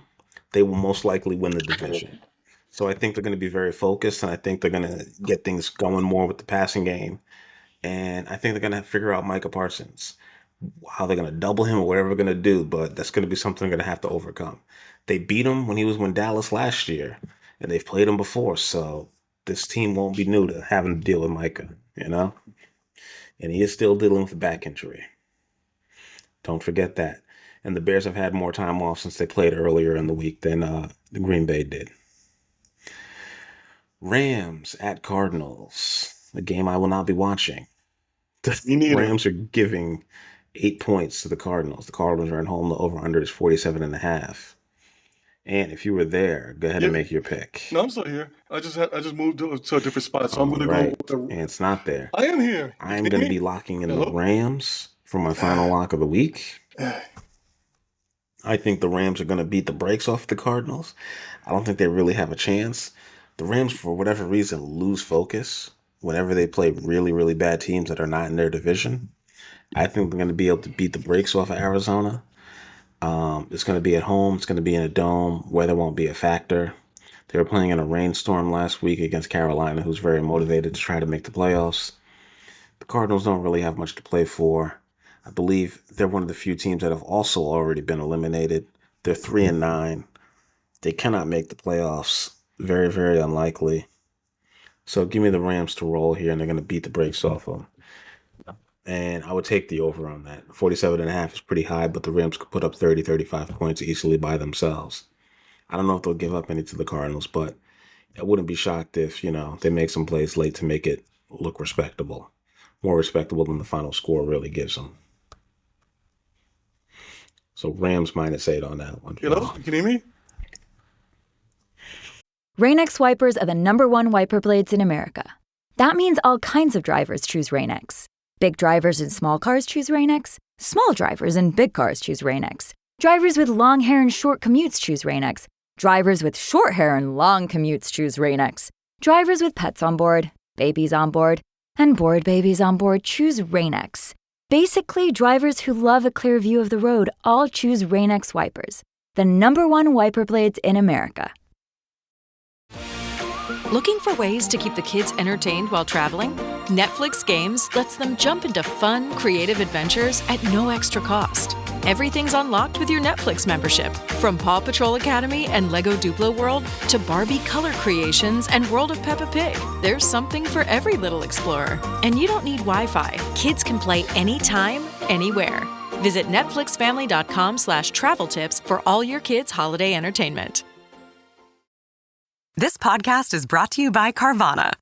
they will most likely win the division. So I think they're going to be very focused, and I think they're going to get things going more with the passing game. And I think they're going to figure out Micah Parsons, how they're going to double him or whatever they're going to do, but that's going to be something they're going to have to overcome. They beat him when he was with Dallas last year, and they've played him before, so this team won't be new to having to deal with Micah, And he is still dealing with a back injury. Don't forget that. And the Bears have had more time off since they played earlier in the week than the Green Bay did. Rams at Cardinals, a game I will not be watching. The Rams are giving 8 points to the Cardinals. The Cardinals are at home. The over-under is 47.5. And if you were there, go ahead and make your pick. No, I'm still here. I just moved to a different spot, so I'm going to go. And it's not there. I am here. I'm going to be locking in the Rams for my final lock of the week. I think the Rams are going to beat the brakes off the Cardinals. I don't think they really have a chance. The Rams, for whatever reason, lose focus whenever they play really, really bad teams that are not in their division. I think they're going to be able to beat the brakes off of Arizona. It's going to be at home. It's going to be in a dome. Weather won't be a factor. They were playing in a rainstorm last week against Carolina, who's very motivated to try to make the playoffs. The Cardinals don't really have much to play for. I believe they're one of the few teams that have also already been eliminated. They're 3-9. They cannot make the playoffs. Very, very unlikely. So give me the Rams to roll here, and they're going to beat the brakes off them. And I would take the over on that. 47.5 is pretty high, but the Rams could put up 30, 35 points easily by themselves. I don't know if they'll give up any to the Cardinals, but I wouldn't be shocked if, they make some plays late to make it look respectable. more respectable than the final score really gives them. So Rams -8 on that one. Hello, can you hear me? Rain-X wipers are the #1 wiper blades in America. That means all kinds of drivers choose Rain-X. Big drivers in small cars choose Rain-X. Small drivers in big cars choose Rain-X. Drivers with long hair and short commutes choose Rain-X. Drivers with short hair and long commutes choose Rain-X. Drivers with pets on board, babies on board, and bored babies on board choose Rain-X. Basically, drivers who love a clear view of the road all choose Rain-X wipers, the #1 wiper blades in America. Looking for ways to keep the kids entertained while traveling? Netflix Games lets them jump into fun, creative adventures at no extra cost. Everything's unlocked with your Netflix membership. From Paw Patrol Academy and Lego Duplo World to Barbie color creations and World of Peppa Pig, there's something for every little explorer. And you don't need Wi-Fi. Kids can play anytime, anywhere. Visit netflixfamily.com/travel tips for all your kids' holiday entertainment. This podcast is brought to you by Carvana.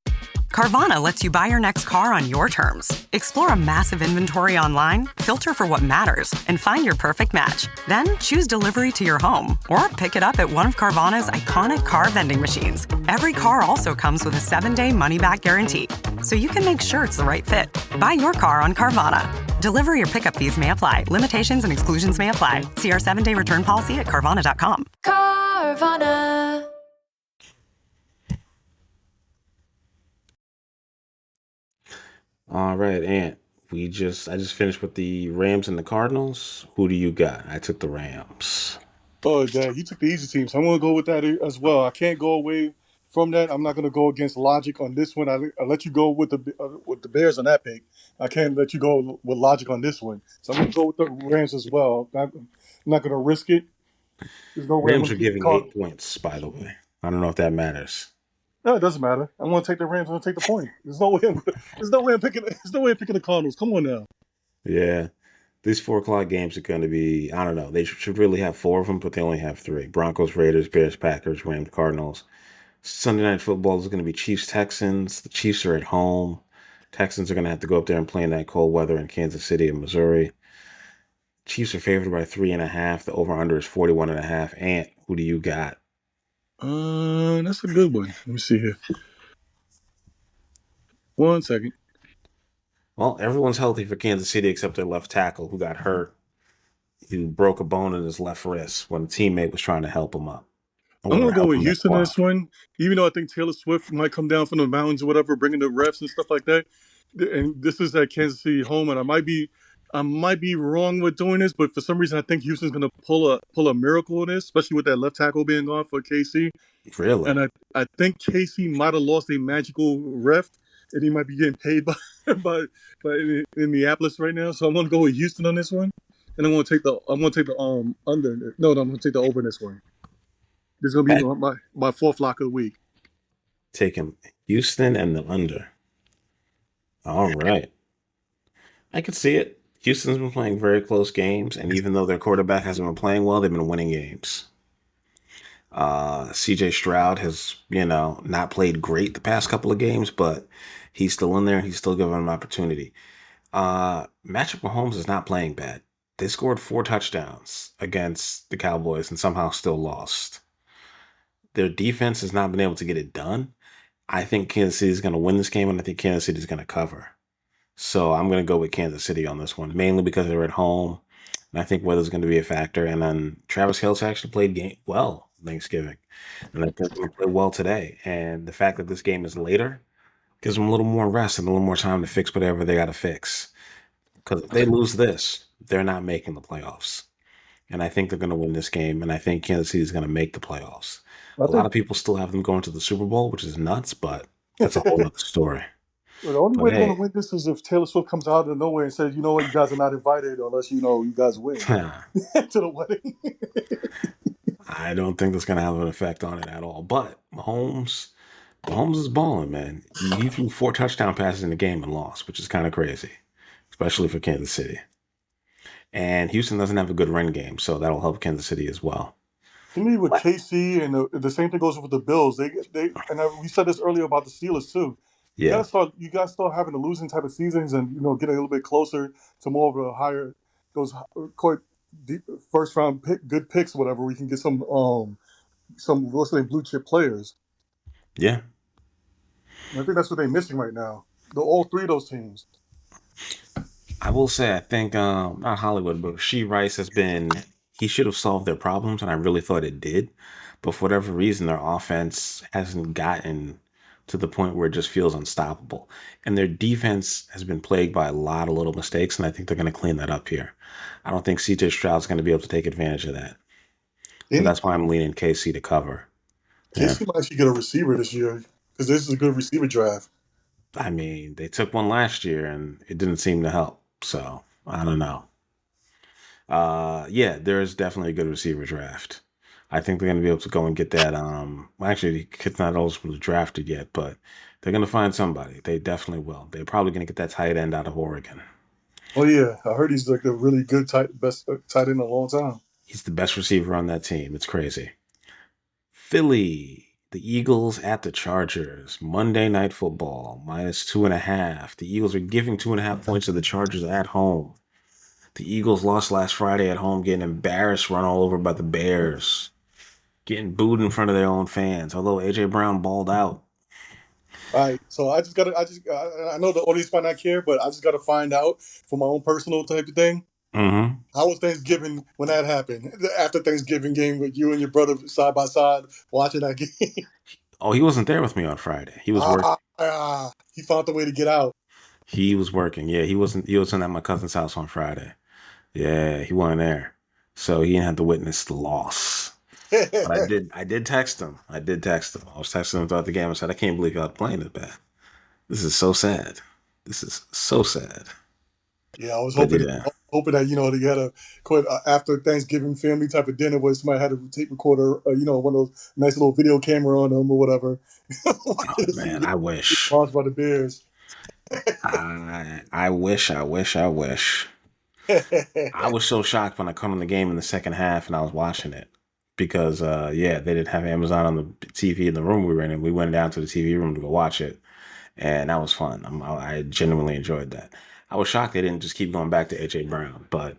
Carvana lets you buy your next car on your terms. Explore a massive inventory online, filter for what matters, and find your perfect match. Then choose delivery to your home or pick it up at one of Carvana's iconic car vending machines. Every car also comes with a 7-day money-back guarantee, so you can make sure it's the right fit. Buy your car on Carvana. Delivery or pickup fees may apply. Limitations and exclusions may apply. See our 7-day return policy at Carvana.com. Carvana. All right, Ant. I just finished with the Rams and the Cardinals. Who do you got? I took the Rams. Oh, Dad, you took the easy team, so I'm going to go with that as well. I can't go away from that. I'm not going to go against logic on this one. I let you go with the Bears on that pick. I can't let you go with logic on this one. So I'm going to go with the Rams as well. I'm not going to risk it. There's no way Rams are giving 8 points, by the way. I don't know if that matters. No, it doesn't matter. I'm going to take the Rams. I'm going to take the point. There's no way I'm picking the Cardinals. Come on now. Yeah. These 4 o'clock games are going to be, I don't know. They should really have 4 of them, but they only have 3. Broncos, Raiders, Bears, Packers, Rams, Cardinals. Sunday Night Football is going to be Chiefs, Texans. The Chiefs are at home. Texans are going to have to go up there and play in that cold weather in Kansas City and Missouri. Chiefs are favored by 3.5. The over-under is 41.5. Ant, who do you got? That's a good one. Let me see here. 1 second. Well, everyone's healthy for Kansas City except their left tackle who got hurt. He broke a bone in his left wrist when a teammate was trying to help him up. I'm going to go with Houston on this one, even though I think Taylor Swift might come down from the mountains or whatever, bringing the refs and stuff like that. And this is at Kansas City home, and I might be wrong with doing this, but for some reason I think Houston's going to pull a miracle in this, especially with that left tackle being gone for KC. Really? And I think KC might have lost a magical ref, and he might be getting paid by Indianapolis right now. So I'm going to go with Houston on this one, and I'm going to take the under. No, I'm going to take the over in this one. This is going to be my 4th lock of the week. Taking Houston and the under. All right. I can see it. Houston's been playing very close games, and even though their quarterback hasn't been playing well, they've been winning games. CJ Stroud has, not played great the past couple of games, but he's still in there. He's still giving them opportunity. Patrick Mahomes is not playing bad. They scored 4 touchdowns against the Cowboys and somehow still lost. Their defense has not been able to get it done. I think Kansas City is going to win this game, and I think Kansas City is going to cover. So I'm going to go with Kansas City on this one, mainly because they're at home, and I think weather's going to be a factor. And then Travis Kelce actually played well Thanksgiving, and I think he played well today. And the fact that this game is later gives them a little more rest and a little more time to fix whatever they got to fix. Because if they lose this, they're not making the playoffs. And I think they're going to win this game, and I think Kansas City is going to make the playoffs. A lot of people still have them going to the Super Bowl, which is nuts, but that's a whole other story. Well, the only way they're going to win this is if Taylor Swift comes out of nowhere and says, you know what, you guys are not invited unless you guys win to the wedding. I don't think that's going to have an effect on it at all. But Mahomes is balling, man. He threw 4 touchdown passes in the game and lost, which is kind of crazy, especially for Kansas City. And Houston doesn't have a good run game, so that'll help Kansas City as well. To me, with KC, and the same thing goes with the Bills. We said this earlier about the Steelers too. Yeah. You gotta start having the losing type of seasons, and getting a little bit closer to more of a higher those quite deep first round good picks, whatever. We can get some what's the name, blue chip players. Yeah. And I think that's what they're missing right now. All three of those teams. I will say, I think not Hollywood, but Rasheed Rice he should have solved their problems, and I really thought it did. But for whatever reason, their offense hasn't gotten to the point where it just feels unstoppable. And their defense has been plagued by a lot of little mistakes, and I think they're going to clean that up here. I don't think CJ Stroud's going to be able to take advantage of that. So that's why I'm leaning KC to cover. KC might actually get a receiver this year because this is a good receiver draft. I mean, they took one last year, and it didn't seem to help. So I don't know. Yeah, there is definitely a good receiver draft. I think they're going to be able to go and get that. Actually, the kid's not eligible drafted yet, but they're going to find somebody. They definitely will. They're probably going to get that tight end out of Oregon. Oh yeah, I heard he's like a really good best tight end in a long time. He's the best receiver on that team. It's crazy. Philly, the Eagles at the Chargers. Monday Night Football, -2.5. The Eagles are giving 2.5 points to the Chargers at home. The Eagles lost last Friday at home, getting embarrassed, run all over by the Bears, getting booed in front of their own fans. Although AJ Brown balled out. All right, so I know the audience might not care, but I just gotta find out for my own personal type of thing. Mm-hmm. How was Thanksgiving when that happened? After Thanksgiving game with you and your brother side by side watching that game. Oh, he wasn't there with me on Friday. He was working. He found the way to get out. He was working. Yeah, he wasn't at my cousin's house on Friday. Yeah, he wasn't there. So he didn't have to witness the loss. But I did text him. I was texting him throughout the game. I said, I can't believe y'all playing this bad. This is so sad. This is so sad. Yeah, I was hoping that they had a quite after Thanksgiving family type of dinner where somebody had a tape recorder, one of those nice little video camera on them or whatever. Oh, man, I wish. Caused by the Bears. I wish. I was so shocked when I come in the game in the second half and I was watching it because, they didn't have Amazon on the TV in the room we were in, and we went down to the TV room to go watch it, and that was fun. I genuinely enjoyed that. I was shocked they didn't just keep going back to AJ Brown, but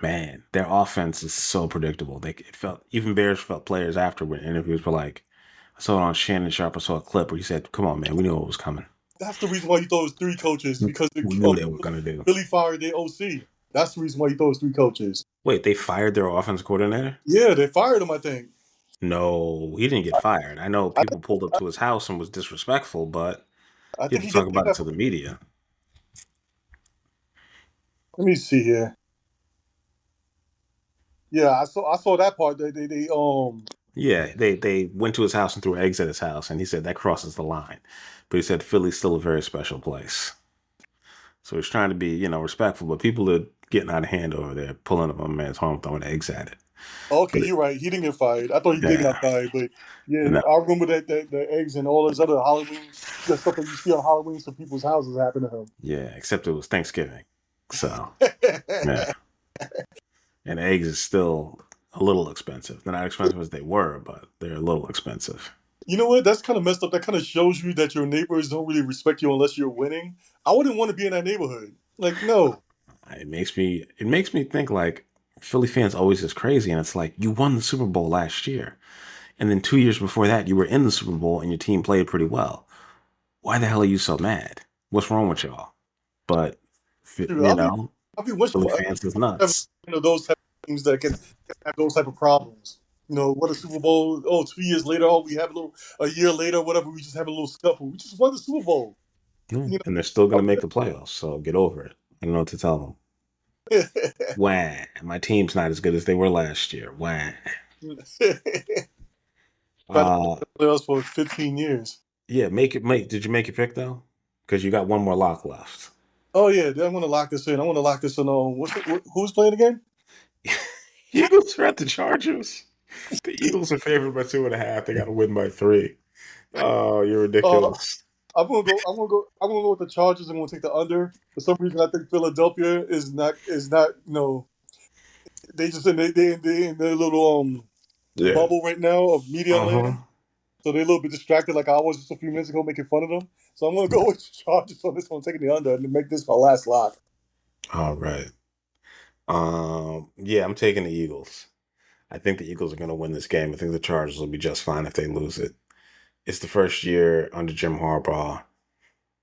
man, their offense is so predictable. Even Bears felt players after when interviews were like, I saw it on Shannon Sharp. I saw a clip where he said, "Come on, man, we knew what was coming." That's the reason why you thought it was three coaches, because we knew they were going to do. Billy fired their OC. That's the reason why you thought it was three coaches. Wait, they fired their offense coordinator? Yeah, they fired him, I think. No, he didn't get fired. I know people pulled up to his house and was disrespectful, but he had to talk about it to the media. Let me see here. Yeah, I saw that part. Yeah, they went to his house and threw eggs at his house, and he said that crosses the line. But he said Philly's still a very special place. So he's trying to be, respectful, but people are getting out of hand over there, pulling up on a man's home, throwing eggs at it. Okay, you're right. He didn't get fired. I thought he did get fired, but yeah, no. I remember that the eggs and all this other Halloween, the stuff that you see on Halloween, so people's houses happened to him. Yeah, except it was Thanksgiving, so yeah. And eggs is still a little expensive. They're not expensive as they were, but they're a little expensive. You know what? That's kind of messed up. That kind of shows you that your neighbors don't really respect you unless you're winning. I wouldn't want to be in that neighborhood. Like, no. It makes me think like Philly fans always just crazy, and it's like you won the Super Bowl last year, and then 2 years before that you were in the Super Bowl and your team played pretty well. Why the hell are you so mad? What's wrong with y'all? But Philly fans is nuts. Those type of teams that can have those type of problems. What a Super Bowl. 2 years later, we have a year later, whatever. We just have a little scuffle. We just won the Super Bowl. And they're still going to make the playoffs, so get over it. I don't know what to tell them. Wah. My team's not as good as they were last year. Wah. Playoffs for 15 years. Yeah, did you make your pick, though? Because you got one more lock left. Oh, yeah. I want to lock this in. Who's playing again? Eagles are at the Chargers. The Eagles are favored by 2.5. They got to win by 3. Oh, you're ridiculous. I'm gonna go with the Chargers. I'm gonna take the under. For some reason, I think Philadelphia is not. They just in their little bubble right now of media land. So they're a little bit distracted, like I was just a few minutes ago, making fun of them. So I'm gonna go with the Chargers on this one, taking the under, and make this my last lock. All right. Yeah, I'm taking the Eagles. I think the Eagles are going to win this game. I think the Chargers will be just fine if they lose it. It's the first year under Jim Harbaugh.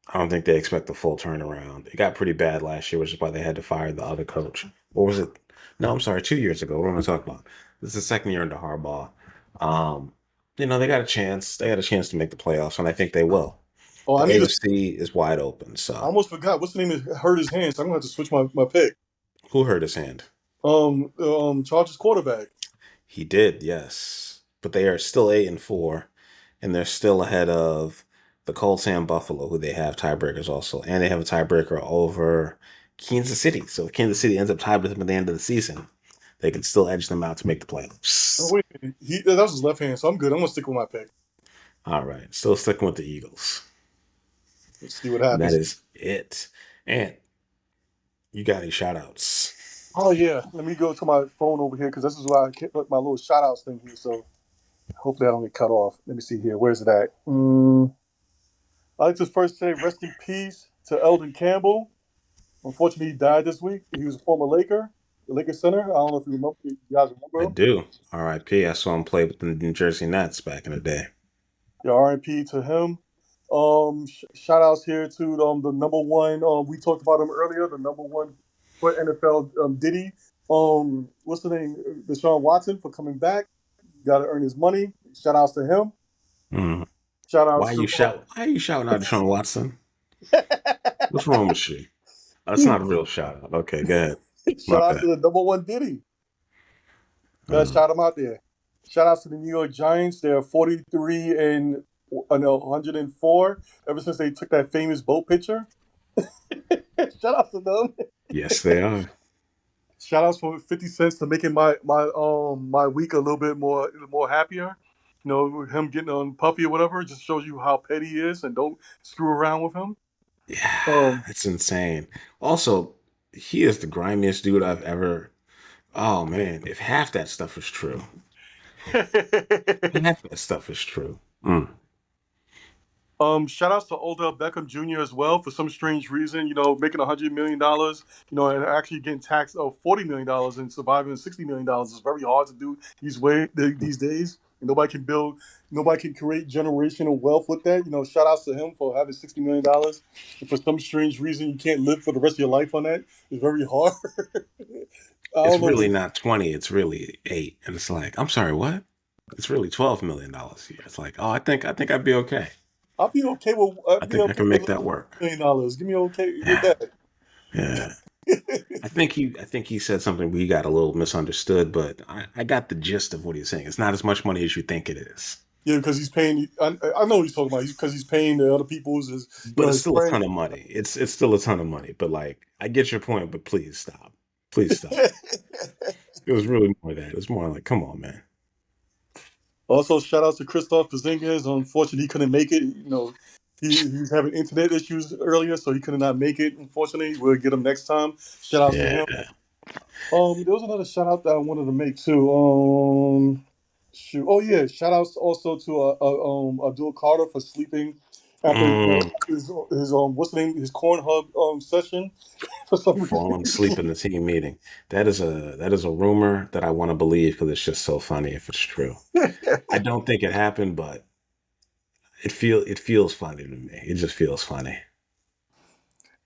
I don't think they expect a full turnaround. It got pretty bad last year, which is why they had to fire the other coach. What was it? No, I'm sorry, 2 years ago. What am I talking about? This is the second year under Harbaugh. They got a chance. They had a chance to make the playoffs, and I think they will. Oh, the AFC is wide open. So I almost forgot. What's the name? Hurt his hand, so I'm going to have to switch my pick. Who hurt his hand? Chargers quarterback. He did, yes. But they are still 8-4, and they're still ahead of the Colts and Buffalo, who they have tiebreakers also. And they have a tiebreaker over Kansas City. So if Kansas City ends up tied with them at the end of the season, they can still edge them out to make the playoffs. Oh, wait. That was his left hand, so I'm good. I'm going to stick with my pick. All right. Still sticking with the Eagles. Let's see what happens. That is it. And you got any shout-outs? Oh, yeah. Let me go to my phone over here because this is why I kept my little shout-outs thing here. So hopefully I don't get cut off. Let me see here. Where's it at? I'd like to first say rest in peace to Eldon Campbell. Unfortunately, he died this week. He was a former Laker, the Lakers center. I don't know if you guys remember him. I do. R.I.P. I saw him play with the New Jersey Nets back in the day. Yeah, R.I.P. to him. Shout outs here to the number one. We talked about him earlier. The number one for NFL, Diddy. What's the name? Deshaun Watson for coming back. Got to earn his money. Shout outs to him. Mm. Shout out. Why are you shouting out Deshaun Watson? What's wrong with you? That's not a real shout out. Okay, go ahead. Shout out to the number one Diddy. Shout him out there. Shout out to the New York Giants. They're 104 ever since they took that famous boat picture. Shout out to them. Yes, they are. Shout outs for 50 cents to making my week a little bit more happier. You know, him getting on Puffy or whatever just shows you how petty he is, and don't screw around with him. Yeah, it's insane. Also, he is the grimiest dude I've ever. Oh man, if half that stuff is true, half that stuff is true. Shout outs to Odell Beckham Jr. as well for some strange reason, making $100 million, and actually getting taxed of $40 million and surviving $60 million is very hard to do these days. Nobody can create generational wealth with that. Shout outs to him for having $60 million. And for some strange reason, you can't live for the rest of your life on that. It's very hard. It's really not 20. It's really 8. And it's like, I'm sorry, what? It's really $12 million a year. It's like, I think I'd be okay. I'll be okay with. I think I can make that work. $1 million. Give me okay with that. Yeah. I think he said something we got a little misunderstood, but I got the gist of what he's saying. It's not as much money as you think it is. Yeah, because he's paying. I know what he's talking about. Because he's paying the other people's. But it's still a ton of money. It's still a ton of money. But like, I get your point. But please stop. Please stop. It was really more that. It was more like, come on, man. Also, shout out to Christoph Porzingis. Unfortunately, he couldn't make it. He's having internet issues earlier, so he could not make it. Unfortunately, we'll get him next time. Shout out to him. There was another shout out that I wanted to make too. Shout outs also to Abdul Carter for sleeping after his what's the name, his corn hub session. For some reason, falling asleep in the team meeting. That is a rumor that I want to believe because it's just so funny if it's true. I don't think it happened, but it feels funny to me. It just feels funny.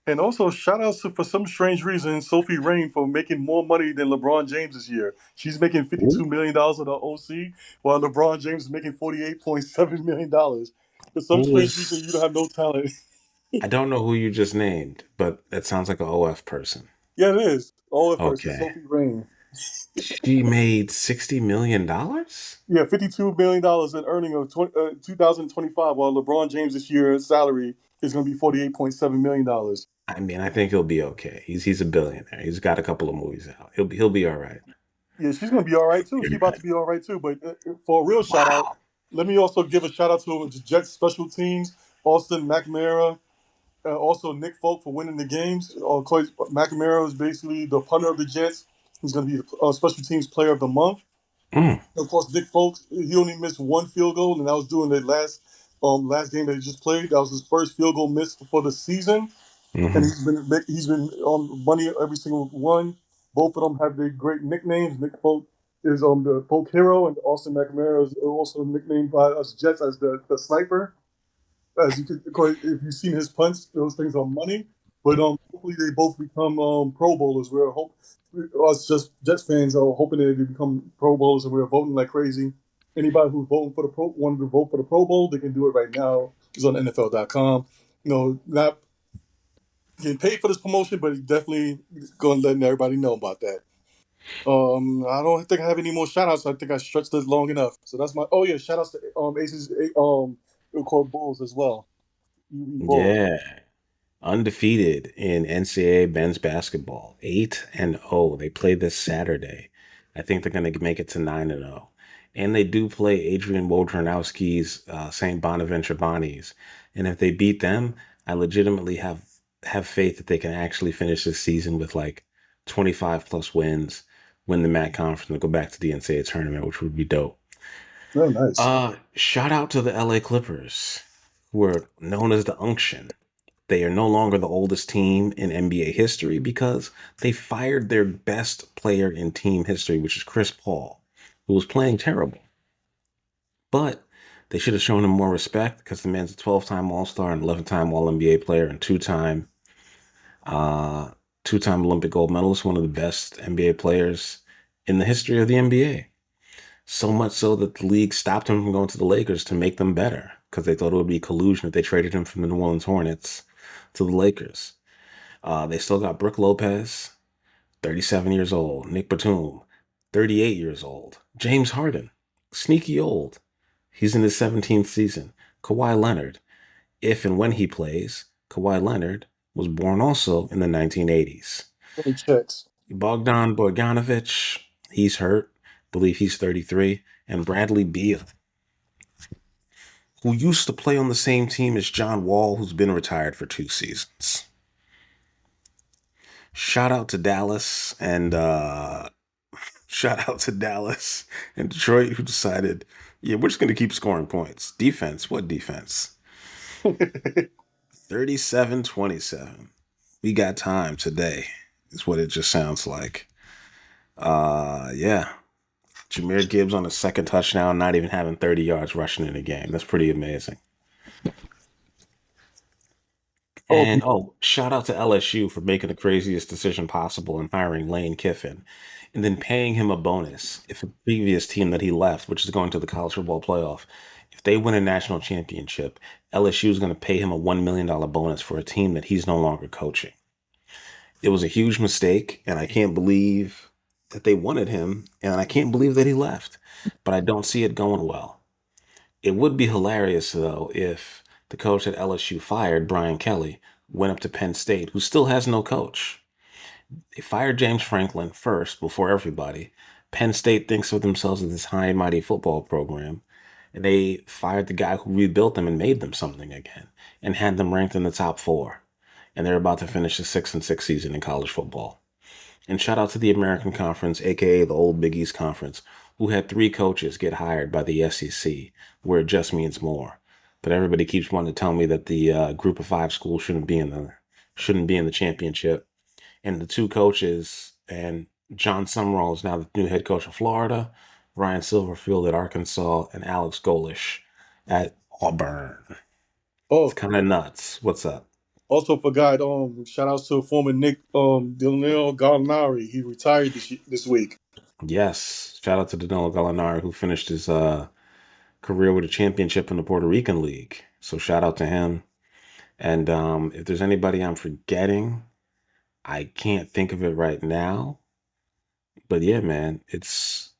And also, shout outs to, for some strange reason, Sophie Rain for making more money than LeBron James this year. She's making $52 million at the OC, while LeBron James is making $48.7 million. For some strange reason, you don't have no talent. I don't know who you just named, but that sounds like an OF person. Yeah, it is. OF person, Okay. Sophie Rain. She made $60 million? Yeah, $52 million in earning of 2025, while LeBron James this year's salary is going to be $48.7 million. I mean, I think he'll be okay. He's a billionaire. He's got a couple of movies out. He'll be all right. Yeah, she's going to be all right too. She's about to be all right too. But for a real shout out, let me also give a shout out to the Jets special teams, Austin McNamara, also Nick Folk for winning the games. McNamara is basically the punter of the Jets. He's going to be the special teams player of the month. Of course, Nick Folks, he only missed one field goal, and that was during the last game that he just played. That was his first field goal miss for the season, and he's been on money every single one. Both of them have their great nicknames. Nick Folk is the Folk Hero, and Austin McNamara is also nicknamed by us Jets as the sniper. As you could, if you've seen his punts, those things are money. But hopefully they both become Pro Bowlers. Us just Jets fans are hoping that they become Pro Bowlers, and we're voting like crazy. Anybody who's voting for wanted to vote for the Pro Bowl, they can do it right now. It's on NFL.com. Not getting paid for this promotion, but definitely going to let everybody know about that. I don't think I have any more shout outs. I think I stretched this long enough. So that's my shout outs to Aces called Bulls as well. Yeah. Undefeated in NCAA men's basketball. 8-0. They play this Saturday. I think they're going to make it to 9-0. And they do play Adrian Wojnarowski's St. Bonaventure Bonnies. And if they beat them, I legitimately have faith that they can actually finish this season with like 25 plus wins, win the MAC conference, and go back to the NCAA tournament, which would be dope. Oh, nice. Shout out to the LA Clippers, who are known as the Unction. They are no longer the oldest team in NBA history because they fired their best player in team history, which is Chris Paul, who was playing terrible. But they should have shown him more respect because the man's a 12-time All-Star and 11-time All-NBA player and two-time Olympic gold medalist, one of the best NBA players in the history of the NBA. So much so that the league stopped him from going to the Lakers to make them better because they thought it would be collusion if they traded him from the New Orleans Hornets to the Lakers. They still got Brook Lopez, 37 years old. Nick Batum, 38 years old. James Harden, sneaky old. He's in his 17th season. Kawhi Leonard, if and when he plays, Kawhi Leonard was born also in the 1980s. Bogdan Bogdanovic, he's hurt. Believe he's 33. And Bradley Beal, who used to play on the same team as John Wall, who's been retired for 2 seasons. Shout out to Dallas and Detroit, who decided, we're just going to keep scoring points. Defense, what defense? 37-27. We got time today, is what it just sounds like. Jahmyr Gibbs on a second touchdown, not even having 30 yards rushing in a game. That's pretty amazing. And shout out to LSU for making the craziest decision possible in hiring Lane Kiffin and then paying him a bonus if the previous team that he left, which is going to the college football playoff, if they win a national championship, LSU is going to pay him a $1 million bonus for a team that he's no longer coaching. It was a huge mistake, and I can't believe that they wanted him, and I can't believe that he left, but I don't see it going well. It would be hilarious, though, if the coach at LSU fired, Brian Kelly, went up to Penn State, who still has no coach. They fired James Franklin first before everybody. Penn State thinks of themselves as this high and mighty football program, and they fired the guy who rebuilt them and made them something again and had them ranked in the top 4. And they're about to finish the 6-6 season in college football. And shout out to the American Conference, aka the old Big East Conference, who had 3 coaches get hired by the SEC, where it just means more. But everybody keeps wanting to tell me that the Group of 5 school shouldn't be in the championship. And the 2 coaches, and John Summerall is now the new head coach of Florida, Ryan Silverfield at Arkansas, and Alex Golish at Auburn. It's kind of nuts. What's up? Also forgot, shout outs to former Nick Danilo Gallinari. He retired this week. Yes. Shout out to Danilo Gallinari, who finished his career with a championship in the Puerto Rican League. So shout out to him. And if there's anybody I'm forgetting, I can't think of it right now. But yeah, man, it's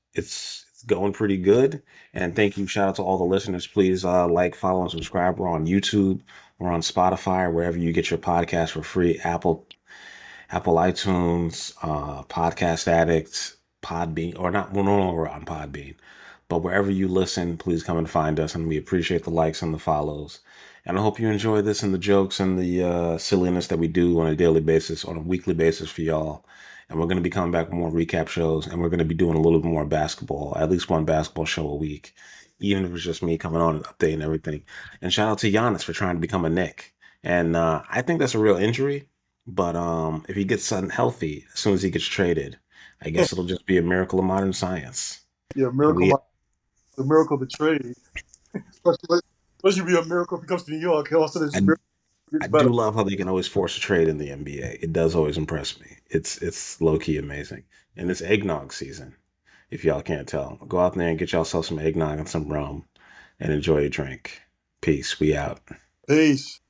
going pretty good. And thank you. Shout out to all the listeners. Please like, follow, and subscribe. We're on YouTube. We're on Spotify, or wherever you get your podcast for free. Apple iTunes, Podcast Addict, Podbean, or not. We're no longer on Podbean, but wherever you listen, please come and find us. And we appreciate the likes and the follows. And I hope you enjoy this and the jokes and the silliness that we do on a daily basis, on a weekly basis for y'all. And we're going to be coming back with more recap shows, and we're going to be doing a little bit more basketball, at least one basketball show a week, even if it's just me coming on and updating everything. And shout out to Giannis for trying to become a Knick. And I think that's a real injury, but if he gets healthy as soon as he gets traded, I guess it'll just be a miracle of modern science. Yeah, the miracle of the trade. Especially be a miracle if he comes to New York. I do love how they can always force a trade in the NBA. It does always impress me. It's low-key amazing. And it's eggnog season, if y'all can't tell. Go out there and get yourself some eggnog and some rum and enjoy your drink. Peace. We out. Peace.